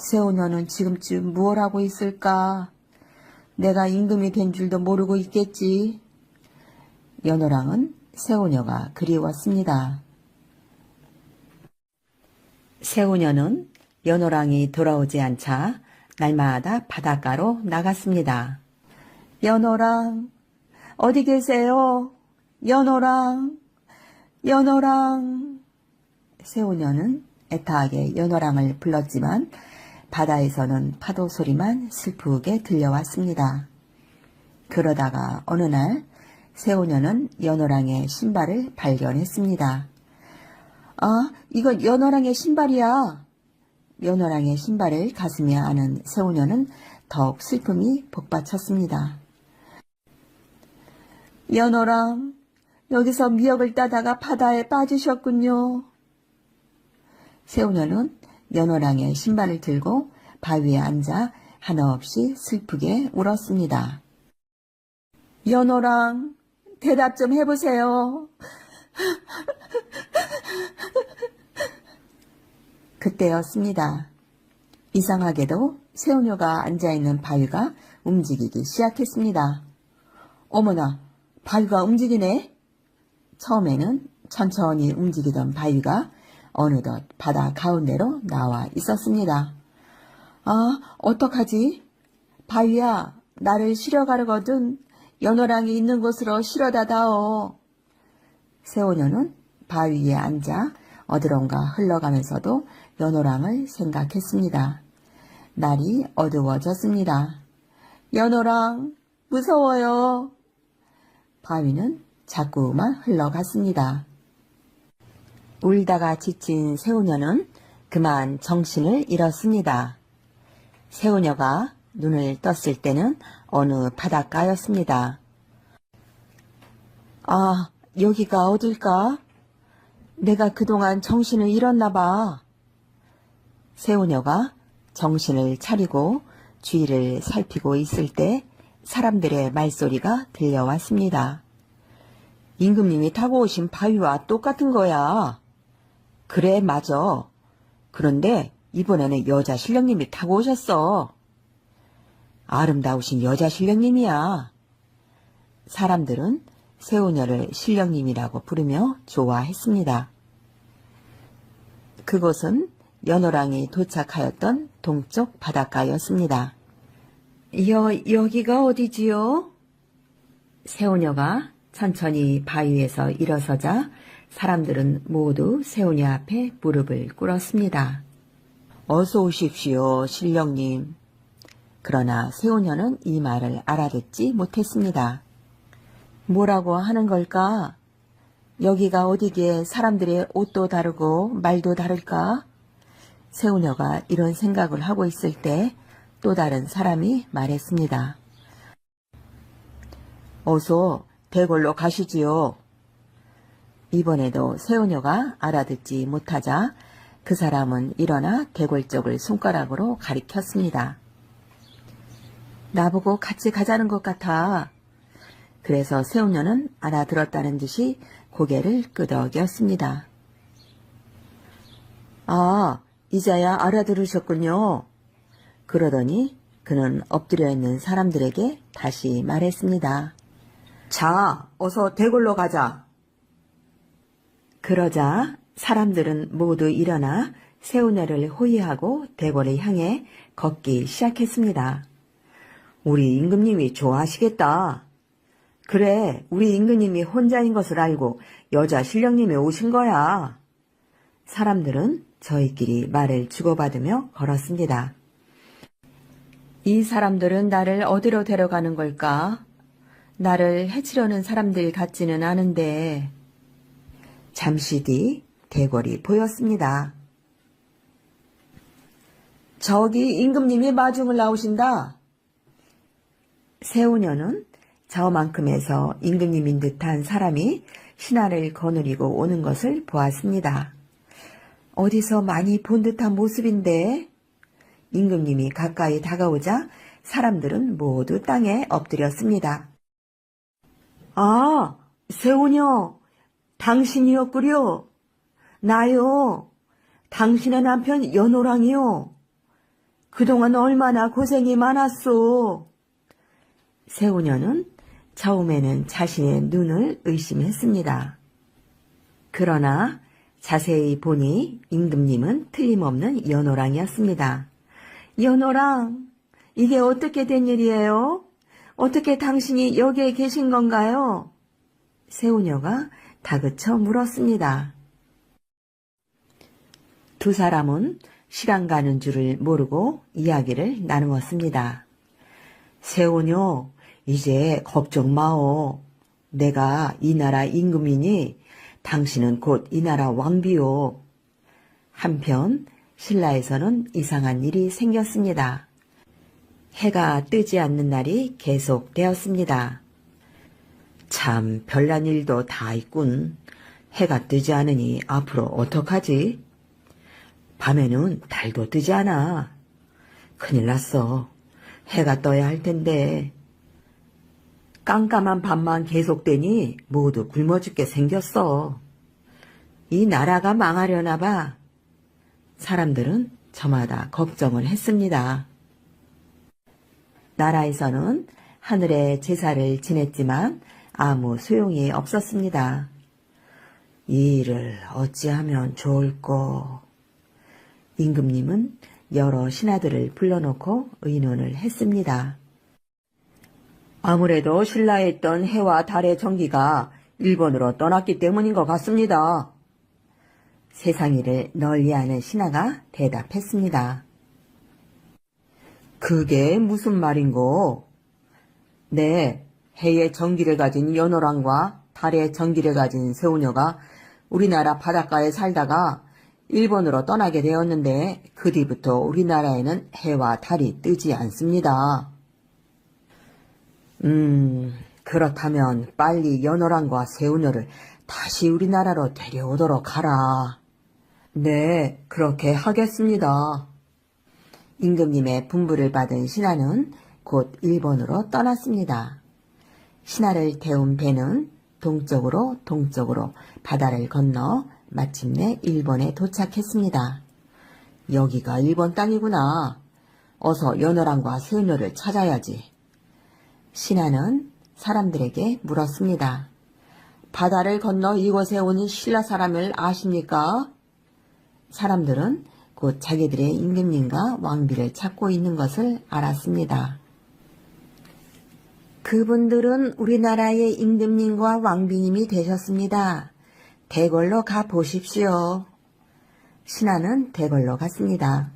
새우녀는 지금쯤 무얼 하고 있을까? 내가 임금이 된 줄도 모르고 있겠지. 연호랑은 새우녀가 그리웠습니다. 새우녀는 연호랑이 돌아오지 않자 날마다 바닷가로 나갔습니다. 연호랑, 어디 계세요? 연호랑, 연호랑. 새우녀는 애타하게 연호랑을 불렀지만 바다에서는 파도 소리만 슬프게 들려왔습니다. 그러다가 어느 날 새우녀는 연호랑의 신발을 발견했습니다. 이건 연호랑의 신발이야. 연호랑의 신발을 가슴에 안은 새우녀는 더욱 슬픔이 복받쳤습니다. 연호랑, 여기서 미역을 따다가 바다에 빠지셨군요. 새우녀는 연호랑의 신발을 들고 바위에 앉아 한없이 슬프게 울었습니다. 연호랑, 대답 좀 해보세요. 그때였습니다. 이상하게도 새우녀가 앉아있는 바위가 움직이기 시작했습니다. 어머나, 바위가 움직이네? 처음에는 천천히 움직이던 바위가 어느덧 바다 가운데로 나와 있었습니다. 어떡하지? 바위야, 나를 실어가려거든. 연호랑이 있는 곳으로 실어다다오. 새우녀는 바위 위에 앉아 어디론가 흘러가면서도 연호랑을 생각했습니다. 날이 어두워졌습니다. 연호랑, 무서워요. 바위는 자꾸만 흘러갔습니다. 울다가 지친 새우녀는 그만 정신을 잃었습니다. 새우녀가 눈을 떴을 때는 어느 바닷가였습니다. 여기가 어딜까? 내가 그동안 정신을 잃었나 봐. 새우녀가 정신을 차리고 주위를 살피고 있을 때 사람들의 말소리가 들려왔습니다. 임금님이 타고 오신 바위와 똑같은 거야. 그래, 맞아. 그런데 이번에는 여자 신령님이 타고 오셨어. 아름다우신 여자 신령님이야. 사람들은 새우녀를 신령님이라고 부르며 좋아했습니다. 그곳은 연호랑이 도착하였던 동쪽 바닷가였습니다. 여기가 어디지요? 새우녀가 천천히 바위에서 일어서자 사람들은 모두 새우녀 앞에 무릎을 꿇었습니다. 어서 오십시오, 신령님. 그러나 새우녀는 이 말을 알아듣지 못했습니다. 뭐라고 하는 걸까? 여기가 어디기에 사람들의 옷도 다르고 말도 다를까? 새우녀가 이런 생각을 하고 있을 때 또 다른 사람이 말했습니다. 어서 대궐로 가시지요. 이번에도 새우녀가 알아듣지 못하자 그 사람은 일어나 대궐 쪽을 손가락으로 가리켰습니다. 나보고 같이 가자는 것 같아. 그래서 새우녀는 알아들었다는 듯이 고개를 끄덕였습니다. 이제야 알아들으셨군요. 그러더니 그는 엎드려 있는 사람들에게 다시 말했습니다. 자, 어서 대궐로 가자. 그러자 사람들은 모두 일어나 새우녀를 호위하고 대궐을 향해 걷기 시작했습니다. 우리 임금님이 좋아하시겠다. 그래, 우리 임금님이 혼자인 것을 알고 여자 신령님이 오신 거야. 사람들은 저희끼리 말을 주고받으며 걸었습니다. 이 사람들은 나를 어디로 데려가는 걸까? 나를 해치려는 사람들 같지는 않은데. 잠시 뒤 대궐이 보였습니다. 저기 임금님이 마중을 나오신다. 새우녀는 저만큼에서 임금님인 듯한 사람이 신하를 거느리고 오는 것을 보았습니다. 어디서 많이 본 듯한 모습인데 임금님이 가까이 다가오자 사람들은 모두 땅에 엎드렸습니다. 새우녀, 당신이었구려. 나요. 당신의 남편 연호랑이요. 그동안 얼마나 고생이 많았소. 세우녀는 처음에는 자신의 눈을 의심했습니다. 그러나 자세히 보니 임금님은 틀림없는 연호랑이었습니다. 연호랑, 이게 어떻게 된 일이에요? 어떻게 당신이 여기에 계신 건가요? 세우녀가 다그쳐 물었습니다. 두 사람은 시간 가는 줄을 모르고 이야기를 나누었습니다. 세우녀, 이제 걱정 마오. 내가 이 나라 임금이니 당신은 곧 이 나라 왕비요. 한편 신라에서는 이상한 일이 생겼습니다. 해가 뜨지 않는 날이 계속되었습니다. 참 별난 일도 다 있군. 해가 뜨지 않으니 앞으로 어떡하지? 밤에는 달도 뜨지 않아. 큰일 났어. 해가 떠야 할 텐데. 깜깜한 밤만 계속되니 모두 굶어 죽게 생겼어. 이 나라가 망하려나 봐. 사람들은 저마다 걱정을 했습니다. 나라에서는 하늘에 제사를 지냈지만 아무 소용이 없었습니다. 이 일을 어찌하면 좋을꼬. 임금님은 여러 신하들을 불러놓고 의논을 했습니다. 아무래도 신라에 있던 해와 달의 전기가 일본으로 떠났기 때문인 것 같습니다. 세상일을 널리 아는 신하가 대답했습니다. 그게 무슨 말인고? 네, 해의 전기를 가진 연호랑과 달의 전기를 가진 세우녀가 우리나라 바닷가에 살다가 일본으로 떠나게 되었는데 그 뒤부터 우리나라에는 해와 달이 뜨지 않습니다. 그렇다면 빨리 연호랑과 세우녀를 다시 우리나라로 데려오도록 하라. 네, 그렇게 하겠습니다. 임금님의 분부를 받은 신하는 곧 일본으로 떠났습니다. 신하를 태운 배는 동쪽으로 바다를 건너 마침내 일본에 도착했습니다. 여기가 일본 땅이구나. 어서 연호랑과 세우녀를 찾아야지. 신하는 사람들에게 물었습니다. 바다를 건너 이곳에 온 신라 사람을 아십니까? 사람들은 곧 자기들의 임금님과 왕비를 찾고 있는 것을 알았습니다. 그분들은 우리나라의 임금님과 왕비님이 되셨습니다. 대궐로 가 보십시오. 신하는 대궐로 갔습니다.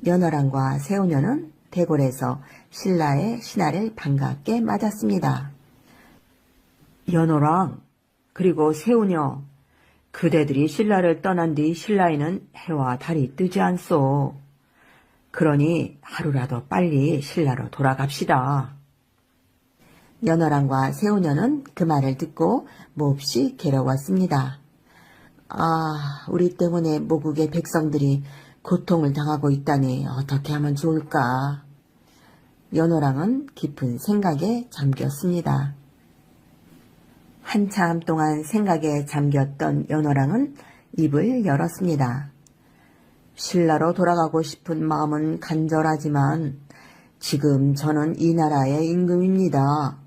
연호랑과 세우녀는 대궐에서 신라의 신하를 반갑게 맞았습니다. 연호랑, 그리고 세우녀, 그대들이 신라를 떠난 뒤 신라에는 해와 달이 뜨지 않소. 그러니 하루라도 빨리 신라로 돌아갑시다. 연호랑과 세우녀는 그 말을 듣고 몹시 괴로웠습니다. 아, 우리 때문에 모국의 백성들이 고통을 당하고 있다니 어떻게 하면 좋을까? 연호랑은 깊은 생각에 잠겼습니다. 한참 동안 생각에 잠겼던 연호랑은 입을 열었습니다. 신라로 돌아가고 싶은 마음은 간절하지만 지금 저는 이 나라의 임금입니다.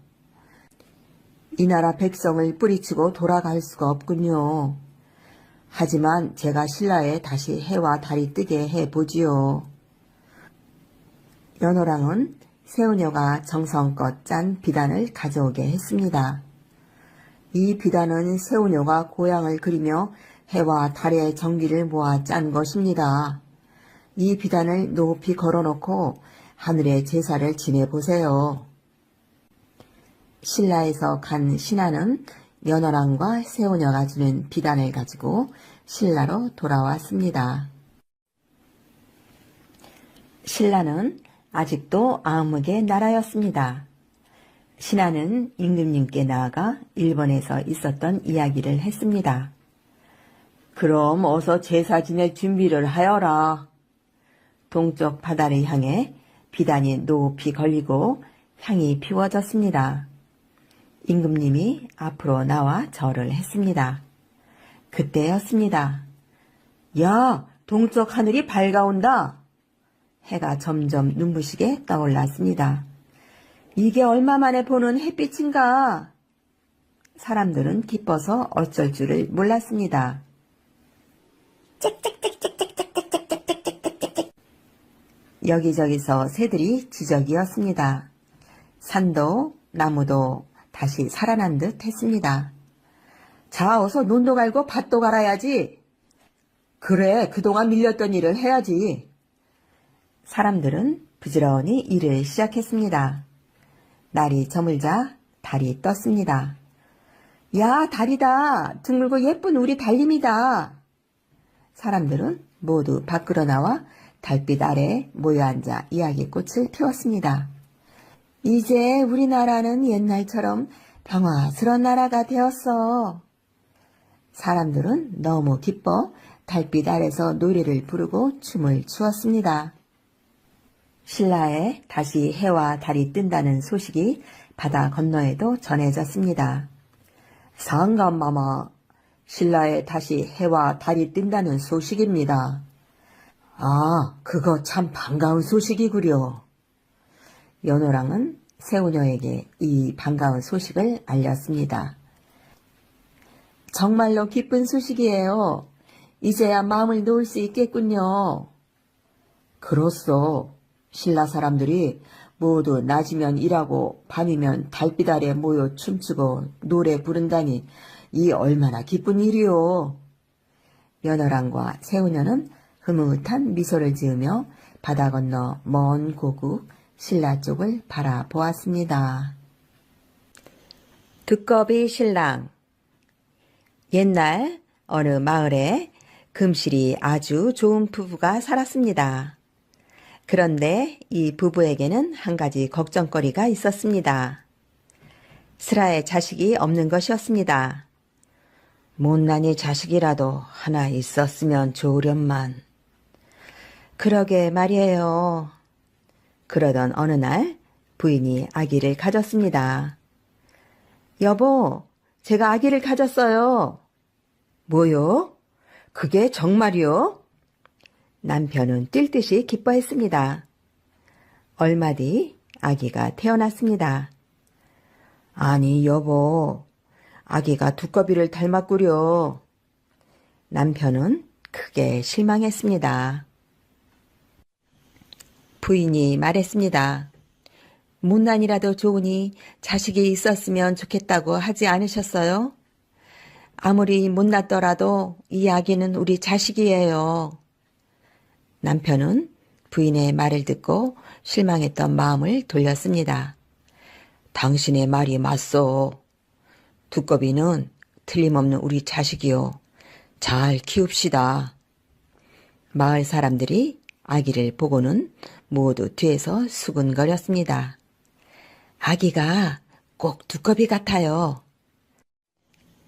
이 나라 백성을 뿌리치고 돌아갈 수가 없군요. 하지만 제가 신라에 다시 해와 달이 뜨게 해보지요. 연호랑은 세우녀가 정성껏 짠 비단을 가져오게 했습니다. 이 비단은 세우녀가 고향을 그리며 해와 달의 전기를 모아 짠 것입니다. 이 비단을 높이 걸어놓고 하늘의 제사를 지내보세요. 신라에서 간 신하는 연호랑과 세우녀가 주는 비단을 가지고 신라로 돌아왔습니다. 신라는 아직도 암흑의 나라였습니다. 신하는 임금님께 나아가 일본에서 있었던 이야기를 했습니다. 그럼 어서 제사 지낼 준비를 하여라. 동쪽 바다를 향해 비단이 높이 걸리고 향이 피워졌습니다. 임금님이 앞으로 나와 절을 했습니다. 그때였습니다. 야, 동쪽 하늘이 밝아온다. 해가 점점 눈부시게 떠올랐습니다. 이게 얼마 만에 보는 햇빛인가? 사람들은 기뻐서 어쩔 줄을 몰랐습니다. 여기저기서 새들이 지저귀었습니다. 산도 나무도 다시 살아난 듯 했습니다. 자, 어서 논도 갈고 밭도 갈아야지. 그래, 그동안 밀렸던 일을 해야지. 사람들은 부지런히 일을 시작했습니다. 날이 저물자 달이 떴습니다. 야, 달이다. 드물고 예쁜 우리 달님이다. 사람들은 모두 밖으로 나와 달빛 아래 모여 앉아 이야기꽃을 피웠습니다. 이제 우리나라는 옛날처럼 평화스러운 나라가 되었어. 사람들은 너무 기뻐 달빛 아래서 노래를 부르고 춤을 추었습니다. 신라에 다시 해와 달이 뜬다는 소식이 바다 건너에도 전해졌습니다. 상감마마, 신라에 다시 해와 달이 뜬다는 소식입니다. 아, 그거 참 반가운 소식이구려. 연호랑은 새우녀에게 이 반가운 소식을 알렸습니다. 정말로 기쁜 소식이에요. 이제야 마음을 놓을 수 있겠군요. 그렇소. 신라 사람들이 모두 낮이면 일하고 밤이면 달빛 아래 모여 춤추고 노래 부른다니 이 얼마나 기쁜 일이오. 연호랑과 새우녀는 흐뭇한 미소를 지으며 바다 건너 먼 고국 신라 쪽을 바라보았습니다. 두꺼비 신랑. 옛날 어느 마을에 금실이 아주 좋은 부부가 살았습니다. 그런데 이 부부에게는 한 가지 걱정거리가 있었습니다. 슬아의 자식이 없는 것이었습니다. 못난이 자식이라도 하나 있었으면 좋으련만. 그러게 말이에요. 그러던 어느 날 부인이 아기를 가졌습니다. 여보, 제가 아기를 가졌어요. 뭐요? 그게 정말이요? 남편은 뛸 듯이 기뻐했습니다. 얼마 뒤 아기가 태어났습니다. 아니, 여보, 아기가 두꺼비를 닮았구려. 남편은 크게 실망했습니다. 부인이 말했습니다. 못난이라도 좋으니 자식이 있었으면 좋겠다고 하지 않으셨어요? 아무리 못났더라도 이 아기는 우리 자식이에요. 남편은 부인의 말을 듣고 실망했던 마음을 돌렸습니다. 당신의 말이 맞소. 두꺼비는 틀림없는 우리 자식이요. 잘 키웁시다. 마을 사람들이 아기를 보고는 모두 뒤에서 수근거렸습니다. 아기가 꼭 두꺼비 같아요.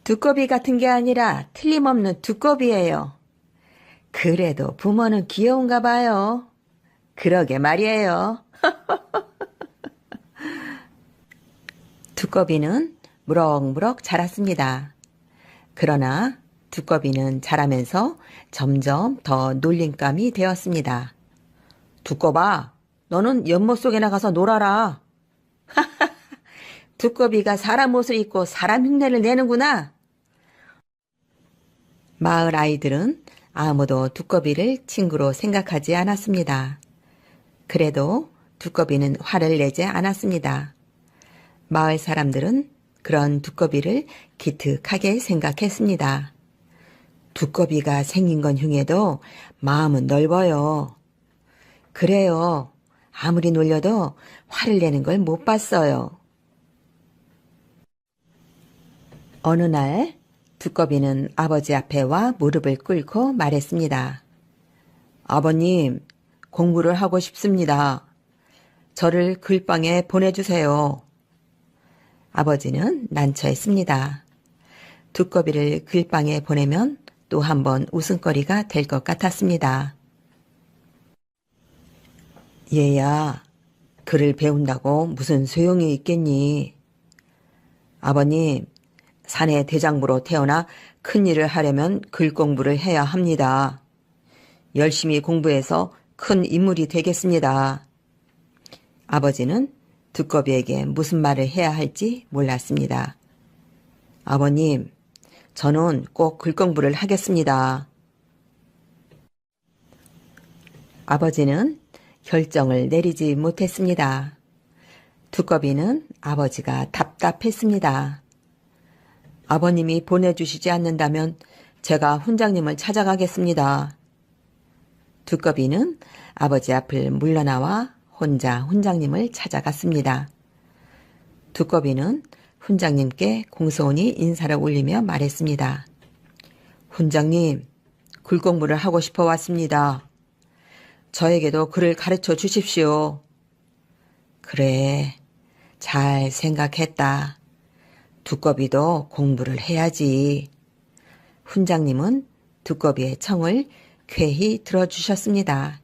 두꺼비 같은 게 아니라 틀림없는 두꺼비예요. 그래도 부모는 귀여운가 봐요. 그러게 말이에요. 두꺼비는 무럭무럭 자랐습니다. 그러나 두꺼비는 자라면서 점점 더 놀림감이 되었습니다. 두꺼봐, 너는 연못 속에 나가서 놀아라. 두꺼비가 사람 옷을 입고 사람 흉내를 내는구나. 마을 아이들은 아무도 두꺼비를 친구로 생각하지 않았습니다. 그래도 두꺼비는 화를 내지 않았습니다. 마을 사람들은 그런 두꺼비를 기특하게 생각했습니다. 두꺼비가 생긴 건 흉해도 마음은 넓어요. 그래요. 아무리 놀려도 화를 내는 걸 못 봤어요. 어느 날 두꺼비는 아버지 앞에 와 무릎을 꿇고 말했습니다. 아버님, 공부를 하고 싶습니다. 저를 글방에 보내주세요. 아버지는 난처했습니다. 두꺼비를 글방에 보내면 또 한 번 웃음거리가 될 것 같았습니다. 얘야, 글을 배운다고 무슨 소용이 있겠니? 아버님, 사내 대장부로 태어나 큰일을 하려면 글 공부를 해야 합니다. 열심히 공부해서 큰 인물이 되겠습니다. 아버지는 두꺼비에게 무슨 말을 해야 할지 몰랐습니다. 아버님, 저는 꼭 글공부를 하겠습니다. 아버지는 결정을 내리지 못했습니다. 두꺼비는 아버지가 답답했습니다. 아버님이 보내주시지 않는다면 제가 훈장님을 찾아가겠습니다. 두꺼비는 아버지 앞을 물러나와 혼자 훈장님을 찾아갔습니다. 두꺼비는 훈장님께 공손히 인사를 올리며 말했습니다. 훈장님, 글공부를 하고 싶어 왔습니다. 저에게도 글을 가르쳐 주십시오. 그래, 잘 생각했다. 두꺼비도 공부를 해야지. 훈장님은 두꺼비의 청을 쾌히 들어주셨습니다.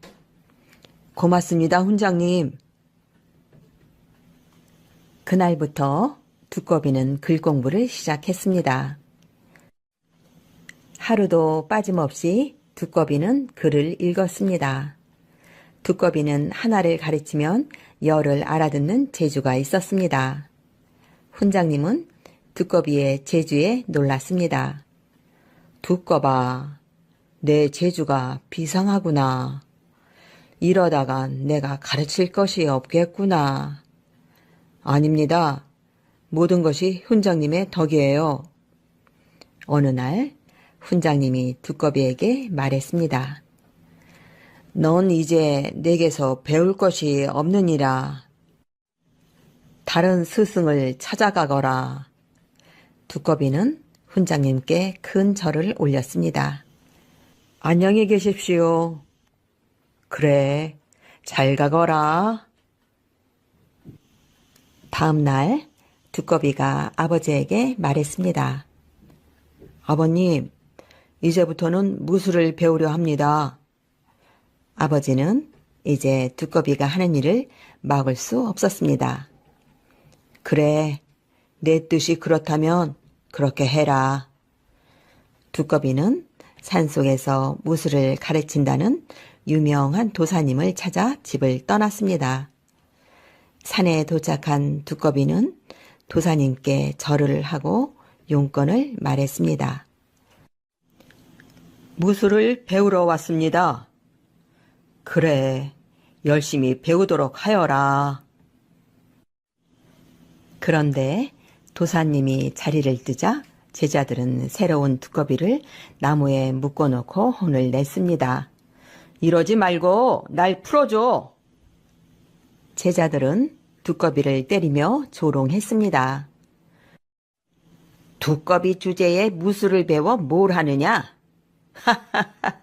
고맙습니다, 훈장님. 그날부터 두꺼비는 글 공부를 시작했습니다. 하루도 빠짐없이 두꺼비는 글을 읽었습니다. 두꺼비는 하나를 가르치면 열을 알아듣는 재주가 있었습니다. 훈장님은 두꺼비의 재주에 놀랐습니다. 두꺼봐, 내 재주가 비상하구나. 이러다간 내가 가르칠 것이 없겠구나. 아닙니다. 모든 것이 훈장님의 덕이에요. 어느 날 훈장님이 두꺼비에게 말했습니다. 넌 이제 내게서 배울 것이 없느니라. 다른 스승을 찾아가거라. 두꺼비는 훈장님께 큰 절을 올렸습니다. 안녕히 계십시오. 그래, 잘 가거라. 다음 날 두꺼비가 아버지에게 말했습니다. 아버님, 이제부터는 무술을 배우려 합니다. 아버지는 이제 두꺼비가 하는 일을 막을 수 없었습니다. 그래, 내 뜻이 그렇다면 그렇게 해라. 두꺼비는 산속에서 무술을 가르친다는 유명한 도사님을 찾아 집을 떠났습니다. 산에 도착한 두꺼비는 도사님께 절을 하고 용건을 말했습니다. 무술을 배우러 왔습니다. 그래, 열심히 배우도록 하여라. 그런데 도사님이 자리를 뜨자 제자들은 새로운 두꺼비를 나무에 묶어놓고 혼을 냈습니다. 이러지 말고 날 풀어줘. 제자들은 두꺼비를 때리며 조롱했습니다. 두꺼비 주제에 무술을 배워 뭘 하느냐? 하하하,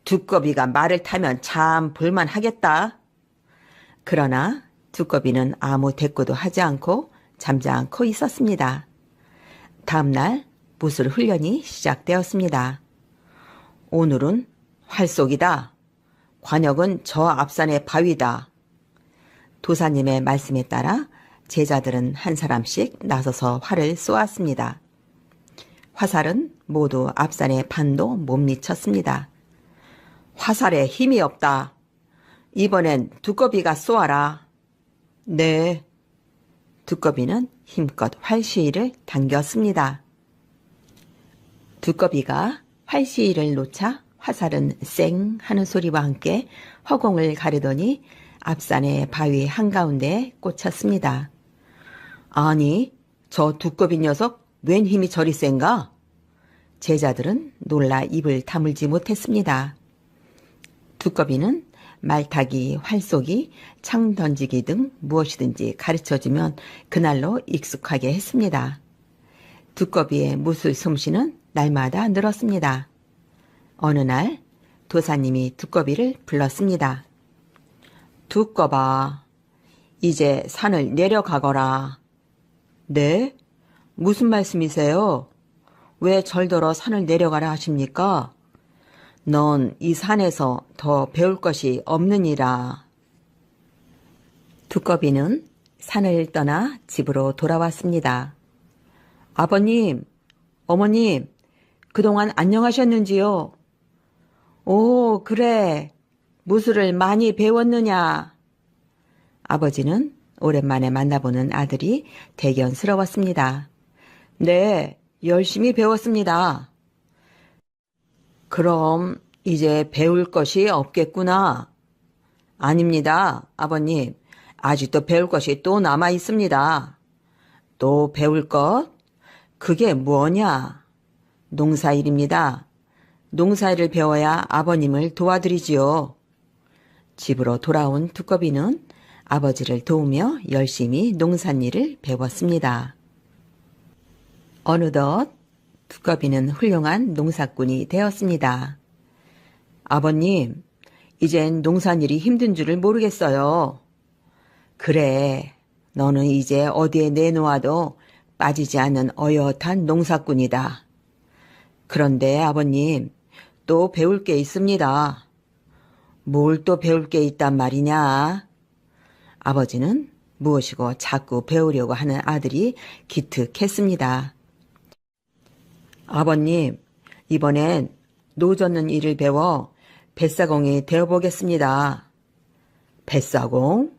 두꺼비가 말을 타면 참 볼만하겠다. 그러나 두꺼비는 아무 대꾸도 하지 않고 잠자코 있었습니다. 다음날 무술 훈련이 시작되었습니다. 오늘은 활쏘기다. 관역은 저 앞산의 바위다. 도사님의 말씀에 따라 제자들은 한 사람씩 나서서 활을 쏘았습니다. 화살은 모두 앞산의 반도 못 미쳤습니다. 화살에 힘이 없다. 이번엔 두꺼비가 쏘아라. 네. 두꺼비는 힘껏 활시위를 당겼습니다. 두꺼비가 활시위를 놓자 화살은 쌩 하는 소리와 함께 허공을 가르더니 앞산의 바위 한가운데에 꽂혔습니다. 아니, 저 두꺼비 녀석 웬 힘이 저리 센가? 제자들은 놀라 입을 다물지 못했습니다. 두꺼비는 말타기, 활쏘기, 창 던지기 등 무엇이든지 가르쳐주면 그날로 익숙하게 했습니다. 두꺼비의 무술 솜씨는 날마다 늘었습니다. 어느 날 도사님이 두꺼비를 불렀습니다. 두꺼봐, 이제 산을 내려가거라. 네? 무슨 말씀이세요? 왜 절더러 산을 내려가라 하십니까? 넌 이 산에서 더 배울 것이 없느니라. 두꺼비는 산을 떠나 집으로 돌아왔습니다. 아버님, 어머님, 그동안 안녕하셨는지요? 오, 그래. 무술을 많이 배웠느냐? 아버지는 오랜만에 만나보는 아들이 대견스러웠습니다. 네, 열심히 배웠습니다. 그럼 이제 배울 것이 없겠구나. 아닙니다, 아버님. 아직도 배울 것이 또 남아 있습니다. 또 배울 것? 그게 뭐냐? 농사일입니다. 농사일을 배워야 아버님을 도와드리지요. 집으로 돌아온 두꺼비는 아버지를 도우며 열심히 농산일을 배웠습니다. 어느덧 두꺼비는 훌륭한 농사꾼이 되었습니다. 아버님, 이젠 농산일이 힘든 줄을 모르겠어요. 그래, 너는 이제 어디에 내놓아도 빠지지 않는 어엿한 농사꾼이다. 그런데 아버님, 또 배울 게 있습니다. 뭘 또 배울 게 있단 말이냐? 아버지는 무엇이고 자꾸 배우려고 하는 아들이 기특했습니다. 아버님, 이번엔 노 젓는 일을 배워 뱃사공이 되어보겠습니다. 뱃사공?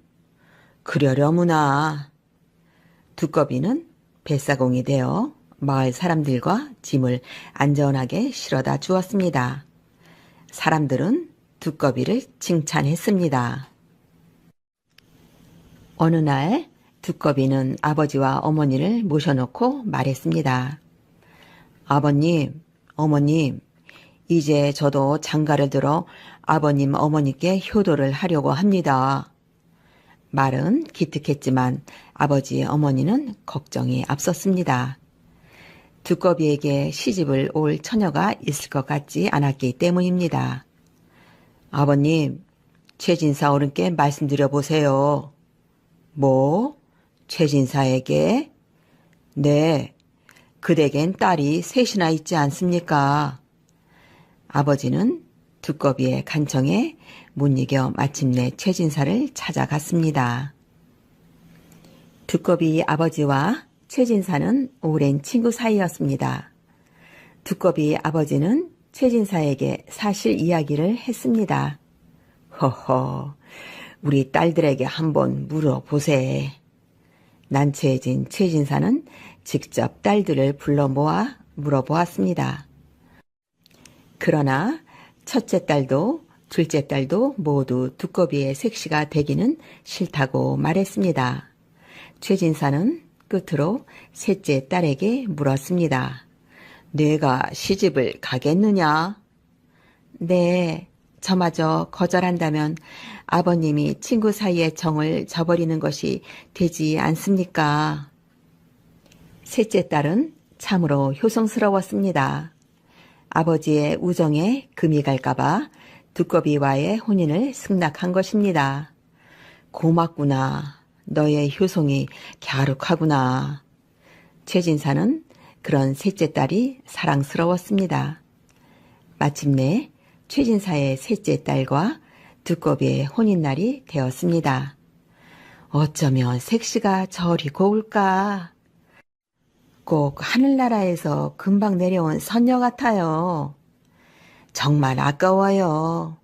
그러려무나. 두꺼비는 뱃사공이 되어 마을 사람들과 짐을 안전하게 실어다 주었습니다. 사람들은 두꺼비를 칭찬했습니다. 어느 날 두꺼비는 아버지와 어머니를 모셔놓고 말했습니다. 아버님, 어머님, 이제 저도 장가를 들어 아버님, 어머니께 효도를 하려고 합니다. 말은 기특했지만 아버지, 어머니는 걱정이 앞섰습니다. 두꺼비에게 시집을 올 처녀가 있을 것 같지 않았기 때문입니다. 아버님, 최진사 어른께 말씀드려 보세요. 뭐? 최진사에게? 네, 그대겐 딸이 셋이나 있지 않습니까? 아버지는 두꺼비의 간청에 못 이겨 마침내 최진사를 찾아갔습니다. 두꺼비 아버지와 최진사는 오랜 친구 사이였습니다. 두꺼비 아버지는 최진사에게 사실 이야기를 했습니다. 허허, 우리 딸들에게 한번 물어보세. 난처해진 최진사는 직접 딸들을 불러 모아 물어보았습니다. 그러나 첫째 딸도 둘째 딸도 모두 두꺼비의 색시가 되기는 싫다고 말했습니다. 최진사는 끝으로 셋째 딸에게 물었습니다. 내가 시집을 가겠느냐? 네, 저마저 거절한다면 아버님이 친구 사이의 정을 저버리는 것이 되지 않습니까? 셋째 딸은 참으로 효성스러웠습니다. 아버지의 우정에 금이 갈까봐 두꺼비와의 혼인을 승낙한 것입니다. 고맙구나. 너의 효성이 갸륵하구나. 최진사는 그런 셋째 딸이 사랑스러웠습니다. 마침내 최진사의 셋째 딸과 두꺼비의 혼인날이 되었습니다. 어쩌면 색시가 저리 고울까? 꼭 하늘나라에서 금방 내려온 선녀 같아요. 정말 아까워요.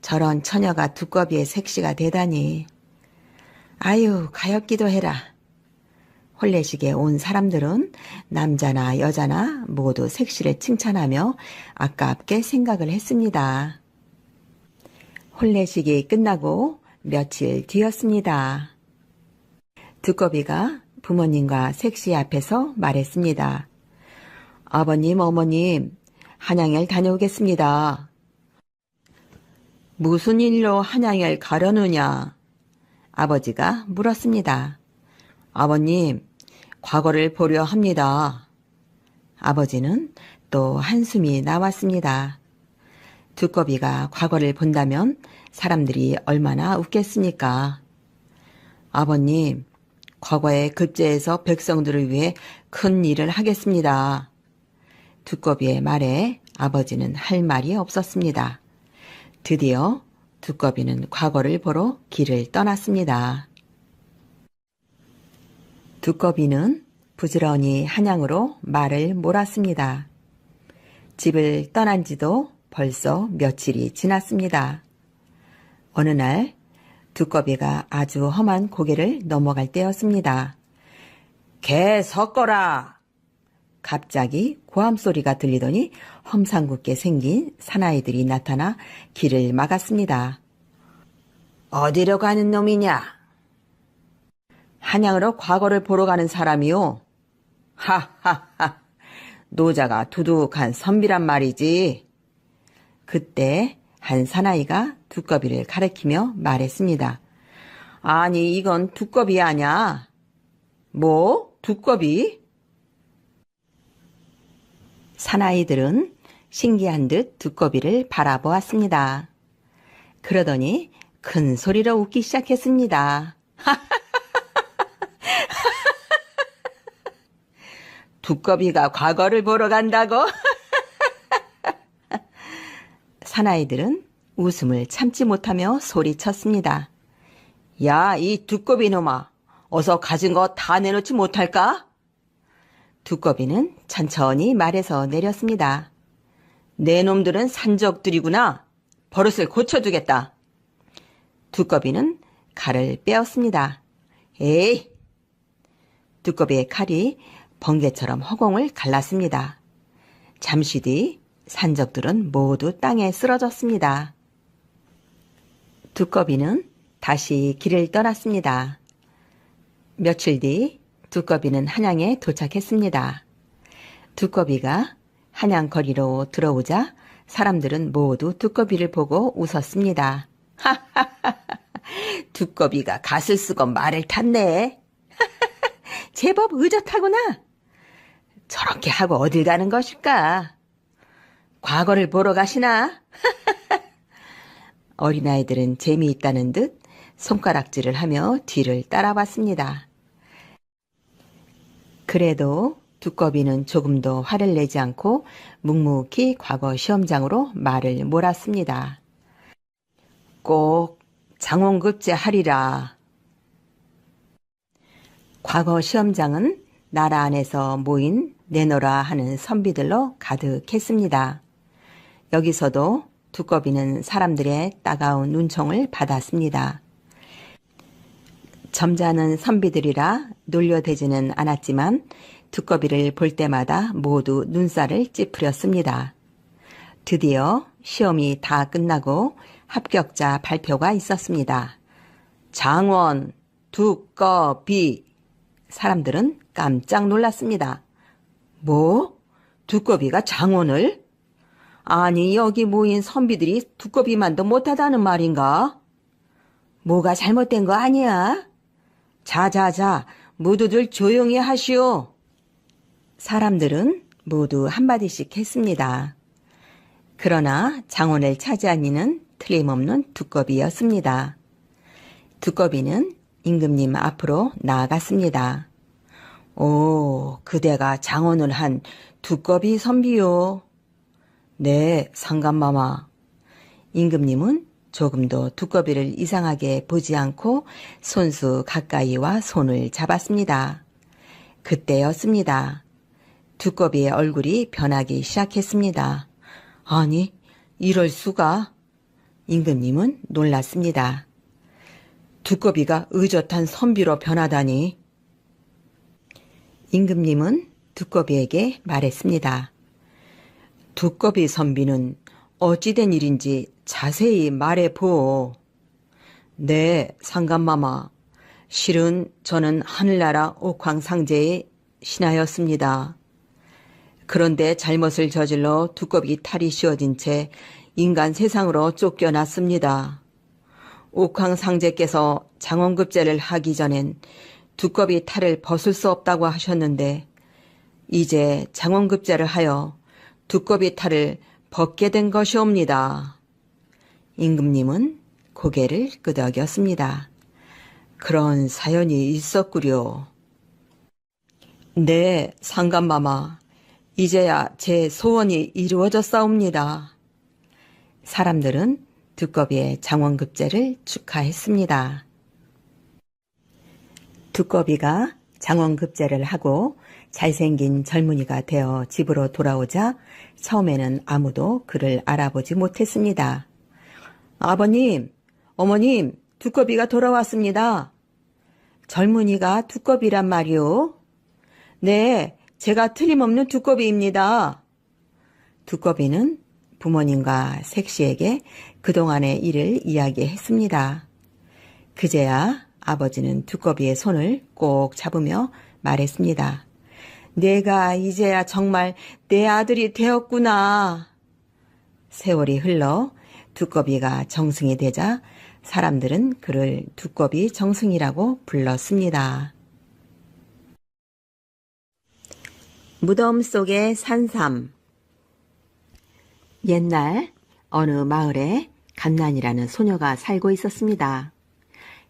저런 처녀가 두꺼비의 색시가 되다니. 아유, 가엾기도 해라. 혼례식에 온 사람들은 남자나 여자나 모두 색시를 칭찬하며 아깝게 생각을 했습니다. 혼례식이 끝나고 며칠 뒤였습니다. 두꺼비가 부모님과 색시 앞에서 말했습니다. 아버님, 어머님, 한양을 다녀오겠습니다. 무슨 일로 한양을 가려느냐? 아버지가 물었습니다. 아버님, 과거를 보려 합니다. 아버지는 또 한숨이 나왔습니다. 두꺼비가 과거를 본다면 사람들이 얼마나 웃겠습니까? 아버님, 과거에 급제해서 백성들을 위해 큰 일을 하겠습니다. 두꺼비의 말에 아버지는 할 말이 없었습니다. 드디어 두꺼비는 과거를 보러 길을 떠났습니다. 두꺼비는 부지런히 한양으로 말을 몰았습니다. 집을 떠난 지도 벌써 며칠이 지났습니다. 어느 날 두꺼비가 아주 험한 고개를 넘어갈 때였습니다. 개 섞어라! 갑자기 고함 소리가 들리더니 험상궂게 생긴 사나이들이 나타나 길을 막았습니다. 어디로 가는 놈이냐? 한양으로 과거를 보러 가는 사람이요. 하하하, 노자가 두둑한 선비란 말이지. 그때 한 사나이가 두꺼비를 가리키며 말했습니다. 아니, 이건 두꺼비 아냐? 뭐? 두꺼비? 사나이들은 신기한 듯 두꺼비를 바라보았습니다. 그러더니 큰 소리로 웃기 시작했습니다. 두꺼비가 과거를 보러 간다고? 사나이들은 웃음을 참지 못하며 소리쳤습니다. 야, 이 두꺼비 놈아, 어서 가진 거 다 내놓지 못할까? 두꺼비는 천천히 말에서 내렸습니다. 내 놈들은 산적들이구나. 버릇을 고쳐주겠다. 두꺼비는 칼을 빼었습니다. 에이! 두꺼비의 칼이 번개처럼 허공을 갈랐습니다. 잠시 뒤 산적들은 모두 땅에 쓰러졌습니다. 두꺼비는 다시 길을 떠났습니다. 며칠 뒤 두꺼비는 한양에 도착했습니다. 두꺼비가 한양 거리로 들어오자 사람들은 모두 두꺼비를 보고 웃었습니다. 하하하, 두꺼비가 갓을 쓰고 말을 탔네. 제법 의젓하구나. 저렇게 하고 어딜 가는 것일까? 과거를 보러 가시나? 어린아이들은 재미있다는 듯 손가락질을 하며 뒤를 따라봤습니다. 그래도 두꺼비는 조금도 화를 내지 않고 묵묵히 과거 시험장으로 말을 몰았습니다. 꼭 장원급제 하리라. 과거 시험장은 나라 안에서 모인 내노라 하는 선비들로 가득했습니다. 여기서도 두꺼비는 사람들의 따가운 눈총을 받았습니다. 점잖은 선비들이라 놀려대지는 않았지만 두꺼비를 볼 때마다 모두 눈살을 찌푸렸습니다. 드디어 시험이 다 끝나고 합격자 발표가 있었습니다. 장원, 두꺼비. 사람들은 깜짝 놀랐습니다. 뭐? 두꺼비가 장원을? 아니, 여기 모인 선비들이 두꺼비만도 못하다는 말인가? 뭐가 잘못된 거 아니야? 자자자, 모두들 조용히 하시오. 사람들은 모두 한마디씩 했습니다. 그러나 장원을 차지한 이는 틀림없는 두꺼비였습니다. 두꺼비는 임금님 앞으로 나아갔습니다. 오, 그대가 장원을 한 두꺼비 선비요. 네, 상감마마. 임금님은 조금도 두꺼비를 이상하게 보지 않고 손수 가까이와 손을 잡았습니다. 그때였습니다. 두꺼비의 얼굴이 변하기 시작했습니다. 아니, 이럴 수가. 임금님은 놀랐습니다. 두꺼비가 의젓한 선비로 변하다니. 임금님은 두꺼비에게 말했습니다. 두꺼비 선비는 어찌된 일인지 자세히 말해보. 네, 상감마마. 실은 저는 하늘나라 옥황상제의 신하였습니다. 그런데 잘못을 저질러 두꺼비 탈이 씌워진 채 인간 세상으로 쫓겨났습니다. 옥황상제께서 장원급제를 하기 전엔 두꺼비 탈을 벗을 수 없다고 하셨는데 이제 장원급제를 하여 두꺼비 탈을 벗게 된 것이옵니다. 임금님은 고개를 끄덕였습니다. 그런 사연이 있었구려. 네, 상감마마. 이제야 제 소원이 이루어졌사옵니다. 사람들은 두꺼비의 장원급제를 축하했습니다. 두꺼비가 장원급제를 하고 잘생긴 젊은이가 되어 집으로 돌아오자 처음에는 아무도 그를 알아보지 못했습니다. 아버님, 어머님, 두꺼비가 돌아왔습니다. 젊은이가 두꺼비란 말이오? 네, 제가 틀림없는 두꺼비입니다. 두꺼비는 부모님과 색시에게 그동안의 일을 이야기했습니다. 그제야 아버지는 두꺼비의 손을 꼭 잡으며 말했습니다. 내가 이제야 정말 내 아들이 되었구나. 세월이 흘러 두꺼비가 정승이 되자 사람들은 그를 두꺼비 정승이라고 불렀습니다. 무덤 속의 산삼. 옛날 어느 마을에 갓난이라는 소녀가 살고 있었습니다.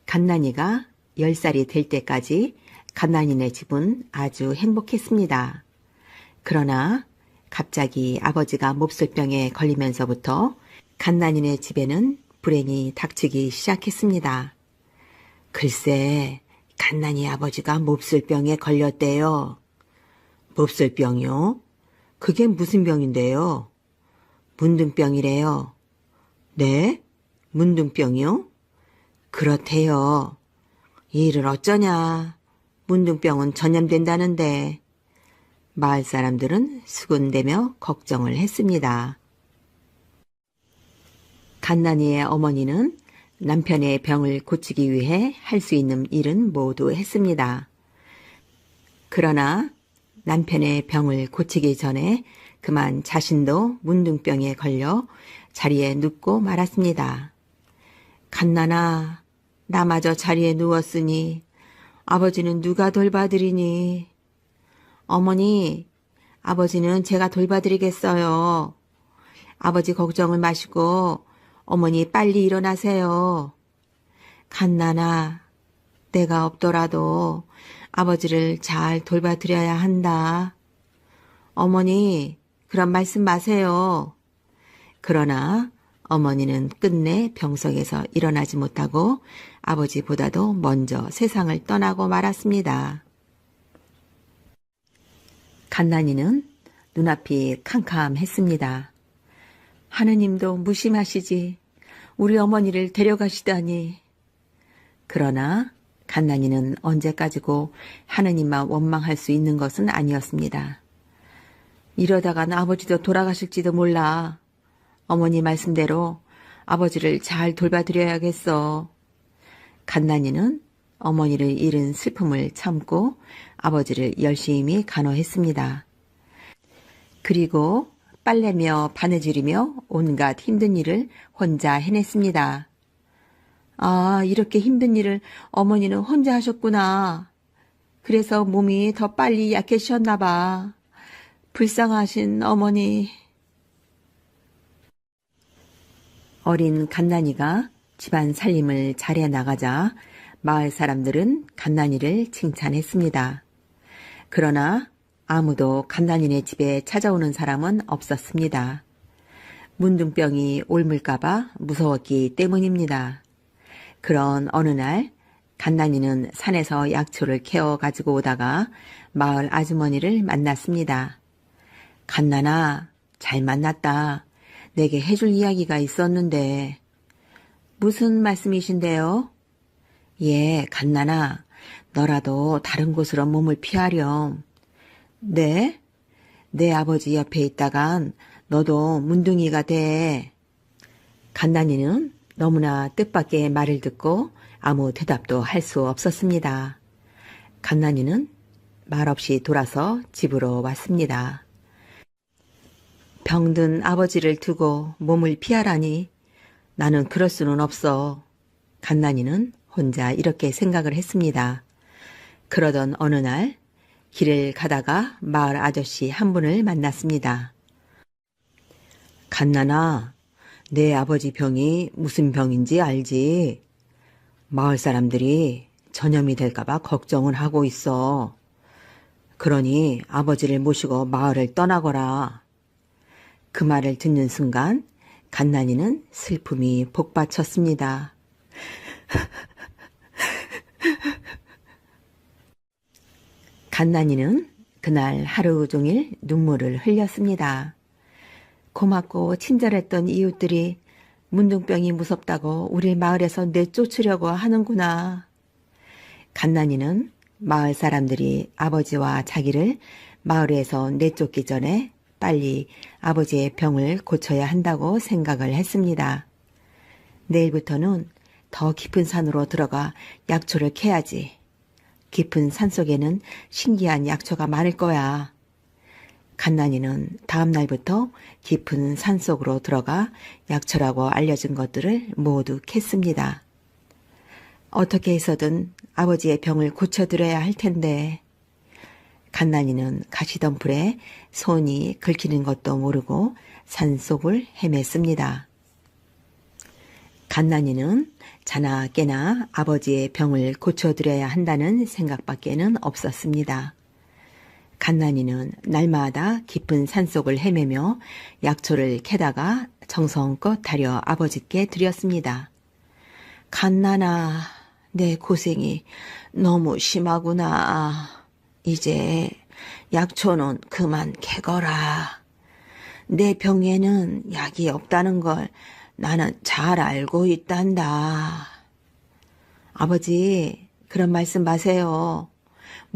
갓난이가 10살이 될 때까지 갓난이네 집은 아주 행복했습니다. 그러나 갑자기 아버지가 몹쓸병에 걸리면서부터 갓난이네 집에는 불행이 닥치기 시작했습니다. 글쎄, 갓난이 아버지가 몹쓸병에 걸렸대요. 몹쓸병이요? 그게 무슨 병인데요? 문둥병이래요. 네? 문둥병이요? 그렇대요. 이 일을 어쩌냐. 문둥병은 전염된다는데. 마을 사람들은 수군대며 걱정을 했습니다. 갓난이의 어머니는 남편의 병을 고치기 위해 할 수 있는 일은 모두 했습니다. 그러나 남편의 병을 고치기 전에 그만 자신도 문둥병에 걸려 자리에 눕고 말았습니다. 갓난아, 나마저 자리에 누웠으니 아버지는 누가 돌봐드리니? 어머니, 아버지는 제가 돌봐드리겠어요. 아버지 걱정을 마시고 어머니 빨리 일어나세요. 갓난아, 내가 없더라도 아버지를 잘 돌봐드려야 한다. 어머니, 그런 말씀 마세요. 그러나 어머니는 끝내 병석에서 일어나지 못하고 아버지보다도 먼저 세상을 떠나고 말았습니다. 갓난이는 눈앞이 캄캄했습니다. 하느님도 무심하시지 우리 어머니를 데려가시다니. 그러나 갓난이는 언제까지고 하느님만 원망할 수 있는 것은 아니었습니다. 이러다간 아버지도 돌아가실지도 몰라. 어머니 말씀대로 아버지를 잘 돌봐드려야겠어. 갓난이는 어머니를 잃은 슬픔을 참고 아버지를 열심히 간호했습니다. 그리고 빨래며 바느질이며 온갖 힘든 일을 혼자 해냈습니다. 아, 이렇게 힘든 일을 어머니는 혼자 하셨구나. 그래서 몸이 더 빨리 약해지셨나 봐. 불쌍하신 어머니. 어린 갓난이가 집안 살림을 잘해 나가자 마을 사람들은 갓난이를 칭찬했습니다. 그러나 아무도 갓난이네 집에 찾아오는 사람은 없었습니다. 문둥병이 옮을까봐 무서웠기 때문입니다. 그런 어느 날 갓난이는 산에서 약초를 캐어 가지고 오다가 마을 아주머니를 만났습니다. 갓난아, 잘 만났다. 내게 해줄 이야기가 있었는데. 무슨 말씀이신데요? 예, 갓난아, 너라도 다른 곳으로 몸을 피하렴. 네? 내 아버지 옆에 있다간 너도 문둥이가 돼. 갓난이는 너무나 뜻밖의 말을 듣고 아무 대답도 할 수 없었습니다. 갓난이는 말없이 돌아서 집으로 왔습니다. 병든 아버지를 두고 몸을 피하라니 나는 그럴 수는 없어. 갓난이는 혼자 이렇게 생각을 했습니다. 그러던 어느 날 길을 가다가 마을 아저씨 한 분을 만났습니다. 갓난아, 내 아버지 병이 무슨 병인지 알지? 마을 사람들이 전염이 될까봐 걱정을 하고 있어. 그러니 아버지를 모시고 마을을 떠나거라. 그 말을 듣는 순간 갓난이는 슬픔이 복받쳤습니다. 갓난이는 그날 하루 종일 눈물을 흘렸습니다. 고맙고 친절했던 이웃들이 문둥병이 무섭다고 우리 마을에서 내쫓으려고 하는구나. 간난이는 마을 사람들이 아버지와 자기를 마을에서 내쫓기 전에 빨리 아버지의 병을 고쳐야 한다고 생각을 했습니다. 내일부터는 더 깊은 산으로 들어가 약초를 캐야지. 깊은 산 속에는 신기한 약초가 많을 거야. 간난이는 다음 날부터 깊은 산 속으로 들어가 약초라고 알려진 것들을 모두 캤습니다. 어떻게 해서든 아버지의 병을 고쳐드려야 할 텐데 간난이는 가시덤불에 손이 긁히는 것도 모르고 산속을 헤맸습니다. 간난이는 자나 깨나 아버지의 병을 고쳐드려야 한다는 생각밖에는 없었습니다. 간난이는 날마다 깊은 산속을 헤매며 약초를 캐다가 정성껏 다려 아버지께 드렸습니다. 간난아, 내 고생이 너무 심하구나. 이제 약초는 그만 캐거라. 내 병에는 약이 없다는 걸 나는 잘 알고 있단다. 아버지, 그런 말씀 마세요.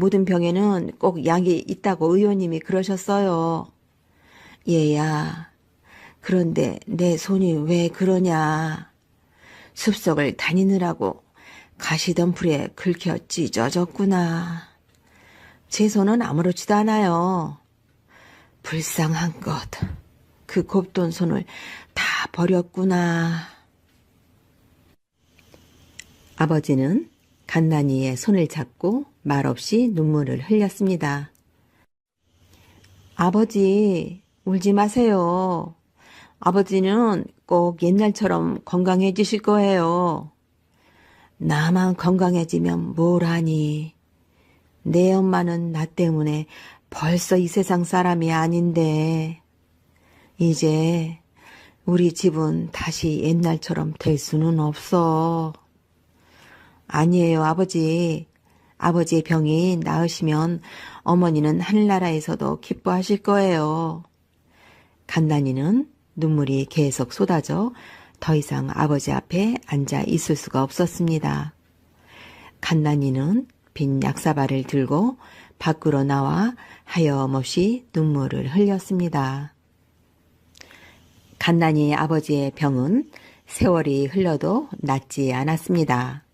모든 병에는 꼭 약이 있다고 의원님이 그러셨어요. 얘야, 그런데 내 손이 왜 그러냐. 숲속을 다니느라고 가시덤불에 긁혀 찢어졌구나. 제 손은 아무렇지도 않아요. 불쌍한 것, 그 곱돈 손을 다 버렸구나. 아버지는 간난이의 손을 잡고 말없이 눈물을 흘렸습니다. 아버지, 울지 마세요. 아버지는 꼭 옛날처럼 건강해지실 거예요. 나만 건강해지면 뭘 하니. 내 엄마는 나 때문에 벌써 이 세상 사람이 아닌데 이제 우리 집은 다시 옛날처럼 될 수는 없어. 아니에요, 아버지. 아버지의 병이 나으시면 어머니는 하늘나라에서도 기뻐하실 거예요. 간난이는 눈물이 계속 쏟아져 더 이상 아버지 앞에 앉아 있을 수가 없었습니다. 간난이는 빈 약사발을 들고 밖으로 나와 하염없이 눈물을 흘렸습니다. 간난이 아버지의 병은 세월이 흘러도 낫지 않았습니다.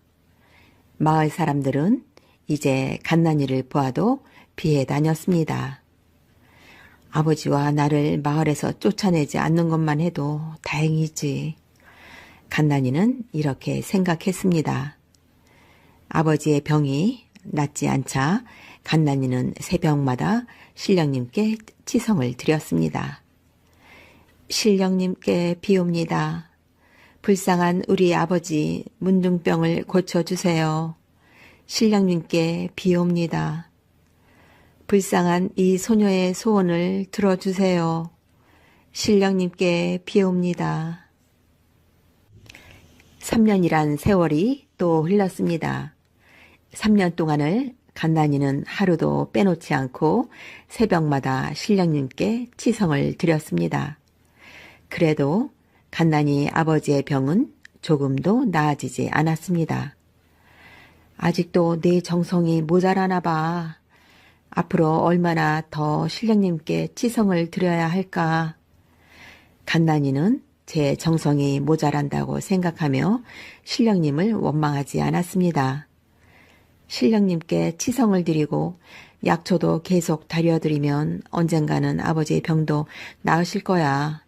마을 사람들은 이제 간난이를 보아도 피해 다녔습니다. 아버지와 나를 마을에서 쫓아내지 않는 것만 해도 다행이지. 간난이는 이렇게 생각했습니다. 아버지의 병이 낫지 않자 간난이는 새벽마다 신령님께 치성을 드렸습니다. 신령님께 비옵니다. 불쌍한 우리 아버지 문둥병을 고쳐주세요. 신령님께 비옵니다. 불쌍한 이 소녀의 소원을 들어주세요. 신령님께 비옵니다. 3년이란 세월이 또 흘렀습니다. 3년 동안을 간난이는 하루도 빼놓지 않고 새벽마다 신령님께 치성을 드렸습니다. 그래도 간난이 아버지의 병은 조금도 나아지지 않았습니다. 아직도 내 정성이 모자라나 봐. 앞으로 얼마나 더 신령님께 치성을 드려야 할까. 간난이는 제 정성이 모자란다고 생각하며 신령님을 원망하지 않았습니다. 신령님께 치성을 드리고 약초도 계속 다려드리면 언젠가는 아버지의 병도 나으실 거야.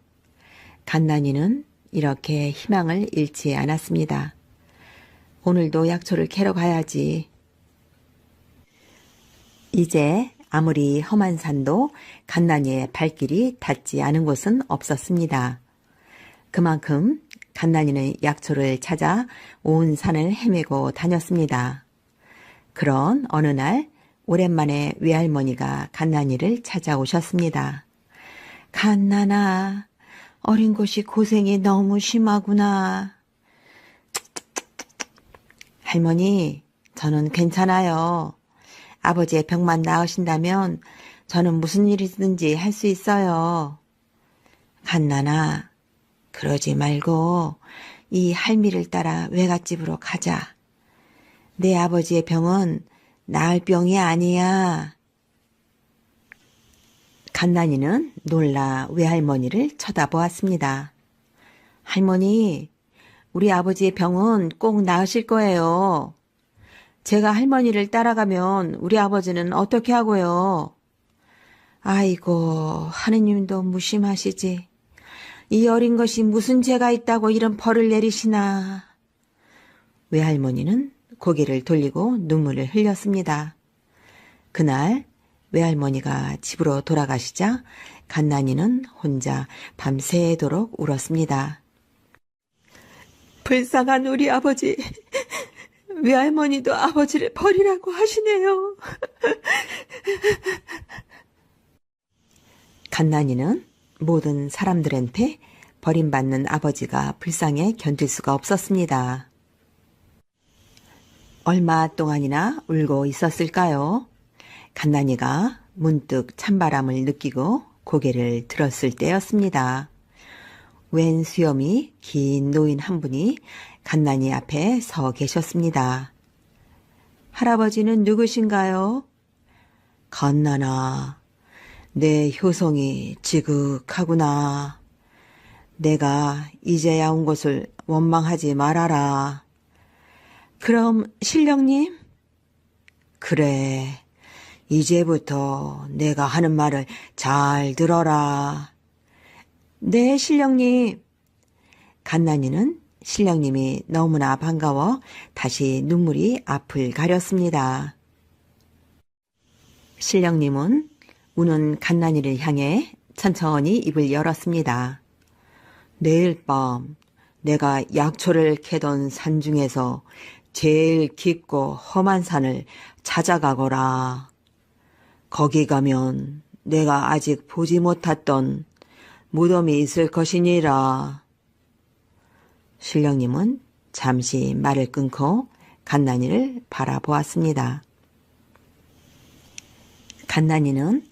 간난이는 이렇게 희망을 잃지 않았습니다. 오늘도 약초를 캐러 가야지. 이제 아무리 험한 산도 간난이의 발길이 닿지 않은 곳은 없었습니다. 그만큼 간난이는 약초를 찾아 온 산을 헤매고 다녔습니다. 그런 어느 날 오랜만에 외할머니가 간난이를 찾아오셨습니다. 간난아, 어린 곳이 고생이 너무 심하구나. 할머니, 저는 괜찮아요. 아버지의 병만 나으신다면 저는 무슨 일이든지 할 수 있어요. 간난아, 그러지 말고 이 할미를 따라 외갓집으로 가자. 내 아버지의 병은 나을 병이 아니야. 간난이는 놀라 외할머니를 쳐다보았습니다. 할머니, 우리 아버지의 병은 꼭 나으실 거예요. 제가 할머니를 따라가면 우리 아버지는 어떻게 하고요? 아이고, 하느님도 무심하시지. 이 어린 것이 무슨 죄가 있다고 이런 벌을 내리시나. 외할머니는 고개를 돌리고 눈물을 흘렸습니다. 그날 외할머니가 집으로 돌아가시자 간난이는 혼자 밤새도록 울었습니다. 불쌍한 우리 아버지, 외할머니도 아버지를 버리라고 하시네요. 간난이는 모든 사람들한테 버림받는 아버지가 불쌍해 견딜 수가 없었습니다. 얼마 동안이나 울고 있었을까요? 간난이가 문득 찬바람을 느끼고 고개를 들었을 때였습니다. 웬 수염이 긴 노인 한 분이 간난이 앞에 서 계셨습니다. 할아버지는 누구신가요? 간난아, 내 효성이 지극하구나. 내가 이제야 온 것을 원망하지 말아라. 그럼 신령님? 그래, 이제부터 내가 하는 말을 잘 들어라. 네, 신령님. 간난이는 신령님이 너무나 반가워 다시 눈물이 앞을 가렸습니다. 신령님은 우는 간난이를 향해 천천히 입을 열었습니다. 내일 밤 내가 약초를 캐던 산 중에서 제일 깊고 험한 산을 찾아가거라. 거기 가면 내가 아직 보지 못했던 무덤이 있을 것이니라. 신령님은 잠시 말을 끊고 간난이를 바라보았습니다. 간난이는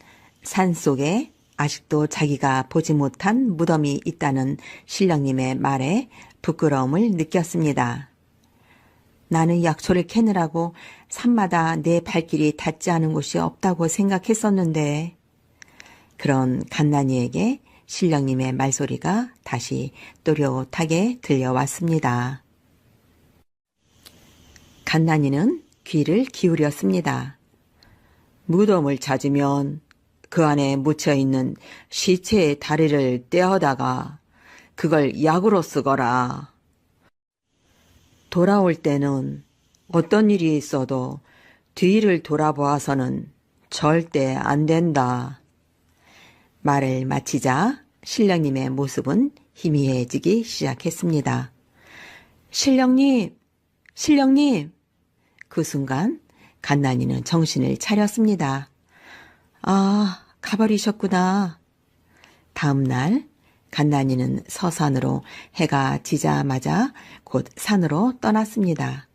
산속에 아직도 자기가 보지 못한 무덤이 있다는 신령님의 말에 부끄러움을 느꼈습니다. 나는 약초를 캐느라고 산마다 내 발길이 닿지 않은 곳이 없다고 생각했었는데, 그런 간난이에게 신령님의 말소리가 다시 또렷하게 들려왔습니다. 간난이는 귀를 기울였습니다. 무덤을 찾으면 그 안에 묻혀있는 시체의 다리를 떼어다가 그걸 약으로 쓰거라. 돌아올 때는 어떤 일이 있어도 뒤를 돌아보아서는 절대 안 된다. 말을 마치자 신령님의 모습은 희미해지기 시작했습니다. 신령님, 신령님! 그 순간 간난이는 정신을 차렸습니다. 아, 가버리셨구나. 다음 날 간난이는 서산으로 해가 지자마자 곧 산으로 떠났습니다.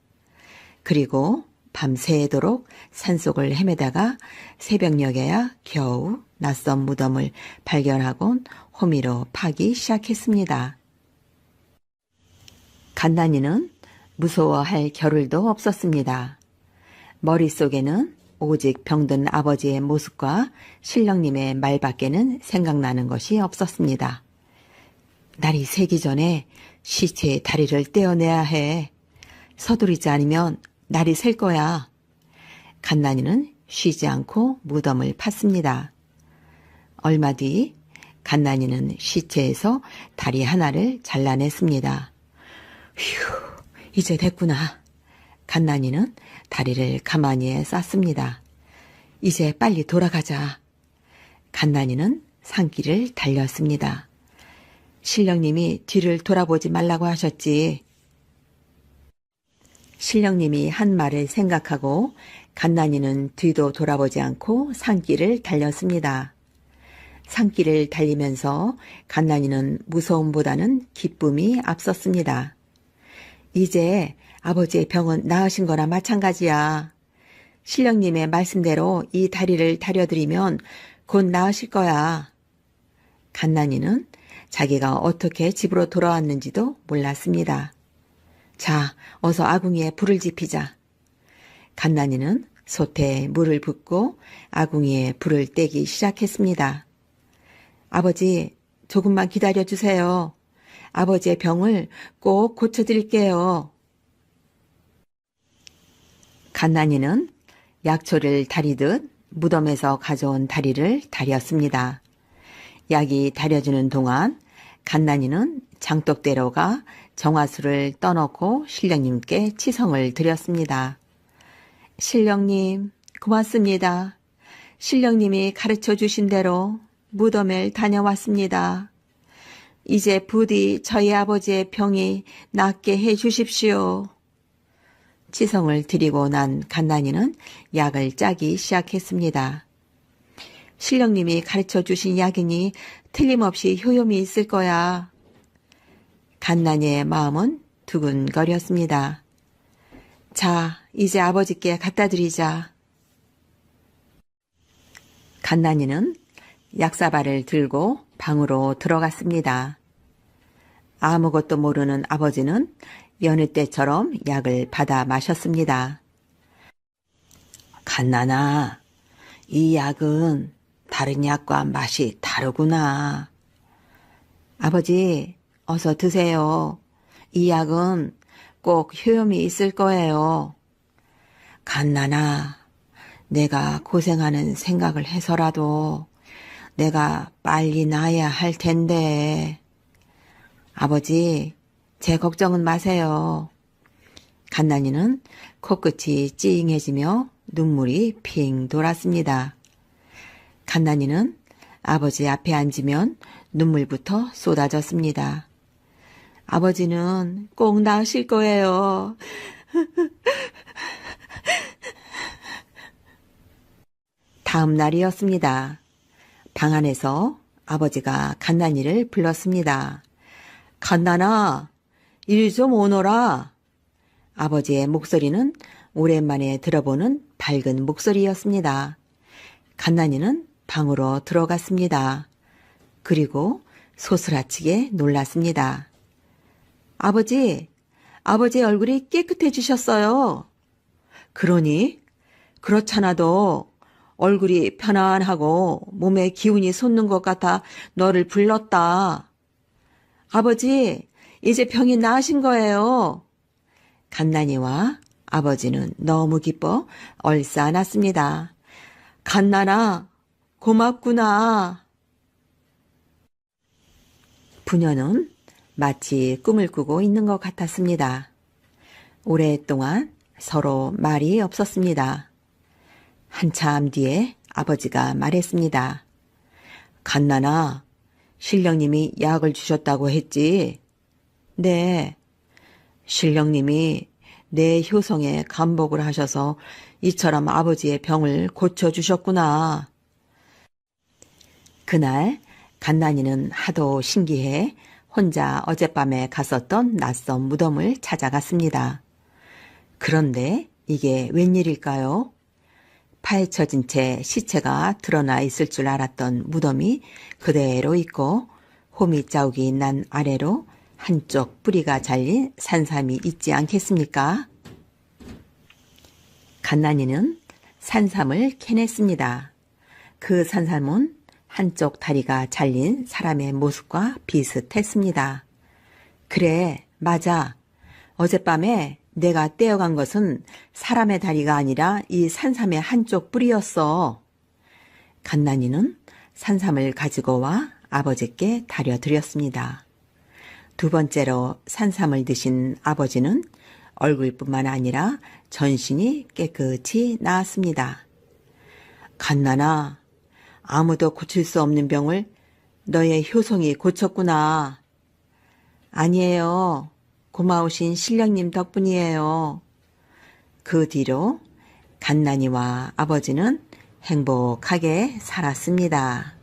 그리고 밤새도록 산속을 헤매다가 새벽녘에야 겨우 낯선 무덤을 발견하곤 호미로 파기 시작했습니다. 간난이는 무서워할 겨를도 없었습니다. 머릿속에는 오직 병든 아버지의 모습과 신령님의 말밖에는 생각나는 것이 없었습니다. 날이 새기 전에 시체의 다리를 떼어내야 해. 서두르지 않으면 날이 셀 거야. 간난이는 쉬지 않고 무덤을 팠습니다. 얼마 뒤 간난이는 시체에서 다리 하나를 잘라냈습니다. 휴, 이제 됐구나. 간난이는 다리를 가마니에 쌌습니다. 이제 빨리 돌아가자. 간난이는 산길을 달렸습니다. 신령님이 뒤를 돌아보지 말라고 하셨지. 신령님이 한 말을 생각하고 간난이는 뒤도 돌아보지 않고 산길을 달렸습니다. 산길을 달리면서 간난이는 무서움보다는 기쁨이 앞섰습니다. 이제 아버지의 병은 나으신 거나 마찬가지야. 신령님의 말씀대로 이 다리를 다려드리면 곧 나으실 거야. 간난이는 자기가 어떻게 집으로 돌아왔는지도 몰랐습니다. 자, 어서 아궁이에 불을 지피자. 간난이는 솥에 물을 붓고 아궁이에 불을 떼기 시작했습니다. 아버지, 조금만 기다려주세요. 아버지의 병을 꼭 고쳐드릴게요. 간난이는 약초를 다리듯 무덤에서 가져온 다리를 다렸습니다. 약이 다려지는 동안 간난이는 장독대로 가 정화수를 떠놓고 신령님께 치성을 드렸습니다. 신령님, 고맙습니다. 신령님이 가르쳐 주신 대로 무덤을 다녀왔습니다. 이제 부디 저희 아버지의 병이 낫게 해 주십시오. 치성을 드리고 난 간난이는 약을 짜기 시작했습니다. 신령님이 가르쳐 주신 약이니 틀림없이 효용이 있을 거야. 간난이의 마음은 두근거렸습니다. 자, 이제 아버지께 갖다 드리자. 간난이는 약사발을 들고 방으로 들어갔습니다. 아무것도 모르는 아버지는 여느 때처럼 약을 받아 마셨습니다. 간난아, 이 약은 다른 약과 맛이 다르구나. 아버지, 어서 드세요. 이 약은 꼭 효용이 있을 거예요. 간난아, 내가 고생하는 생각을 해서라도 내가 빨리 나아야 할 텐데. 아버지, 제 걱정은 마세요. 간난이는 코끝이 찡해지며 눈물이 핑 돌았습니다. 간난이는 아버지 앞에 앉으면 눈물부터 쏟아졌습니다. 아버지는 꼭 나으실 거예요. 다음 날이었습니다. 방 안에서 아버지가 간난이를 불렀습니다. 간난아, 이리 좀 오너라. 아버지의 목소리는 오랜만에 들어보는 밝은 목소리였습니다. 간난이는 방으로 들어갔습니다. 그리고 소스라치게 놀랐습니다. 아버지 얼굴이 깨끗해지셨어요. 그러니? 그렇잖아도 얼굴이 편안하고 몸에 기운이 솟는 것 같아 너를 불렀다. 아버지, 이제 병이 나으신 거예요. 간난이와 아버지는 너무 기뻐 얼싸안았습니다. 간난아, 고맙구나. 부녀는 마치 꿈을 꾸고 있는 것 같았습니다. 오랫동안 서로 말이 없었습니다. 한참 뒤에 아버지가 말했습니다. 간난아, 신령님이 약을 주셨다고 했지? 네, 신령님이 내 효성에 감복을 하셔서 이처럼 아버지의 병을 고쳐주셨구나. 그날 간난이는 하도 신기해 혼자 어젯밤에 갔었던 낯선 무덤을 찾아갔습니다. 그런데 이게 웬일일까요? 파헤쳐진 채 시체가 드러나 있을 줄 알았던 무덤이 그대로 있고 호미자욱이 난 아래로 한쪽 뿌리가 잘린 산삼이 있지 않겠습니까? 간난이는 산삼을 캐냈습니다. 그 산삼은 한쪽 다리가 잘린 사람의 모습과 비슷했습니다. 그래, 맞아. 어젯밤에 내가 떼어간 것은 사람의 다리가 아니라 이 산삼의 한쪽 뿌리였어. 간난이는 산삼을 가지고 와 아버지께 다려드렸습니다. 두 번째로 산삼을 드신 아버지는 얼굴뿐만 아니라 전신이 깨끗이 나았습니다. 간난아, 아무도 고칠 수 없는 병을 너의 효성이 고쳤구나. 아니에요. 고마우신 신령님 덕분이에요. 그 뒤로 간난이와 아버지는 행복하게 살았습니다.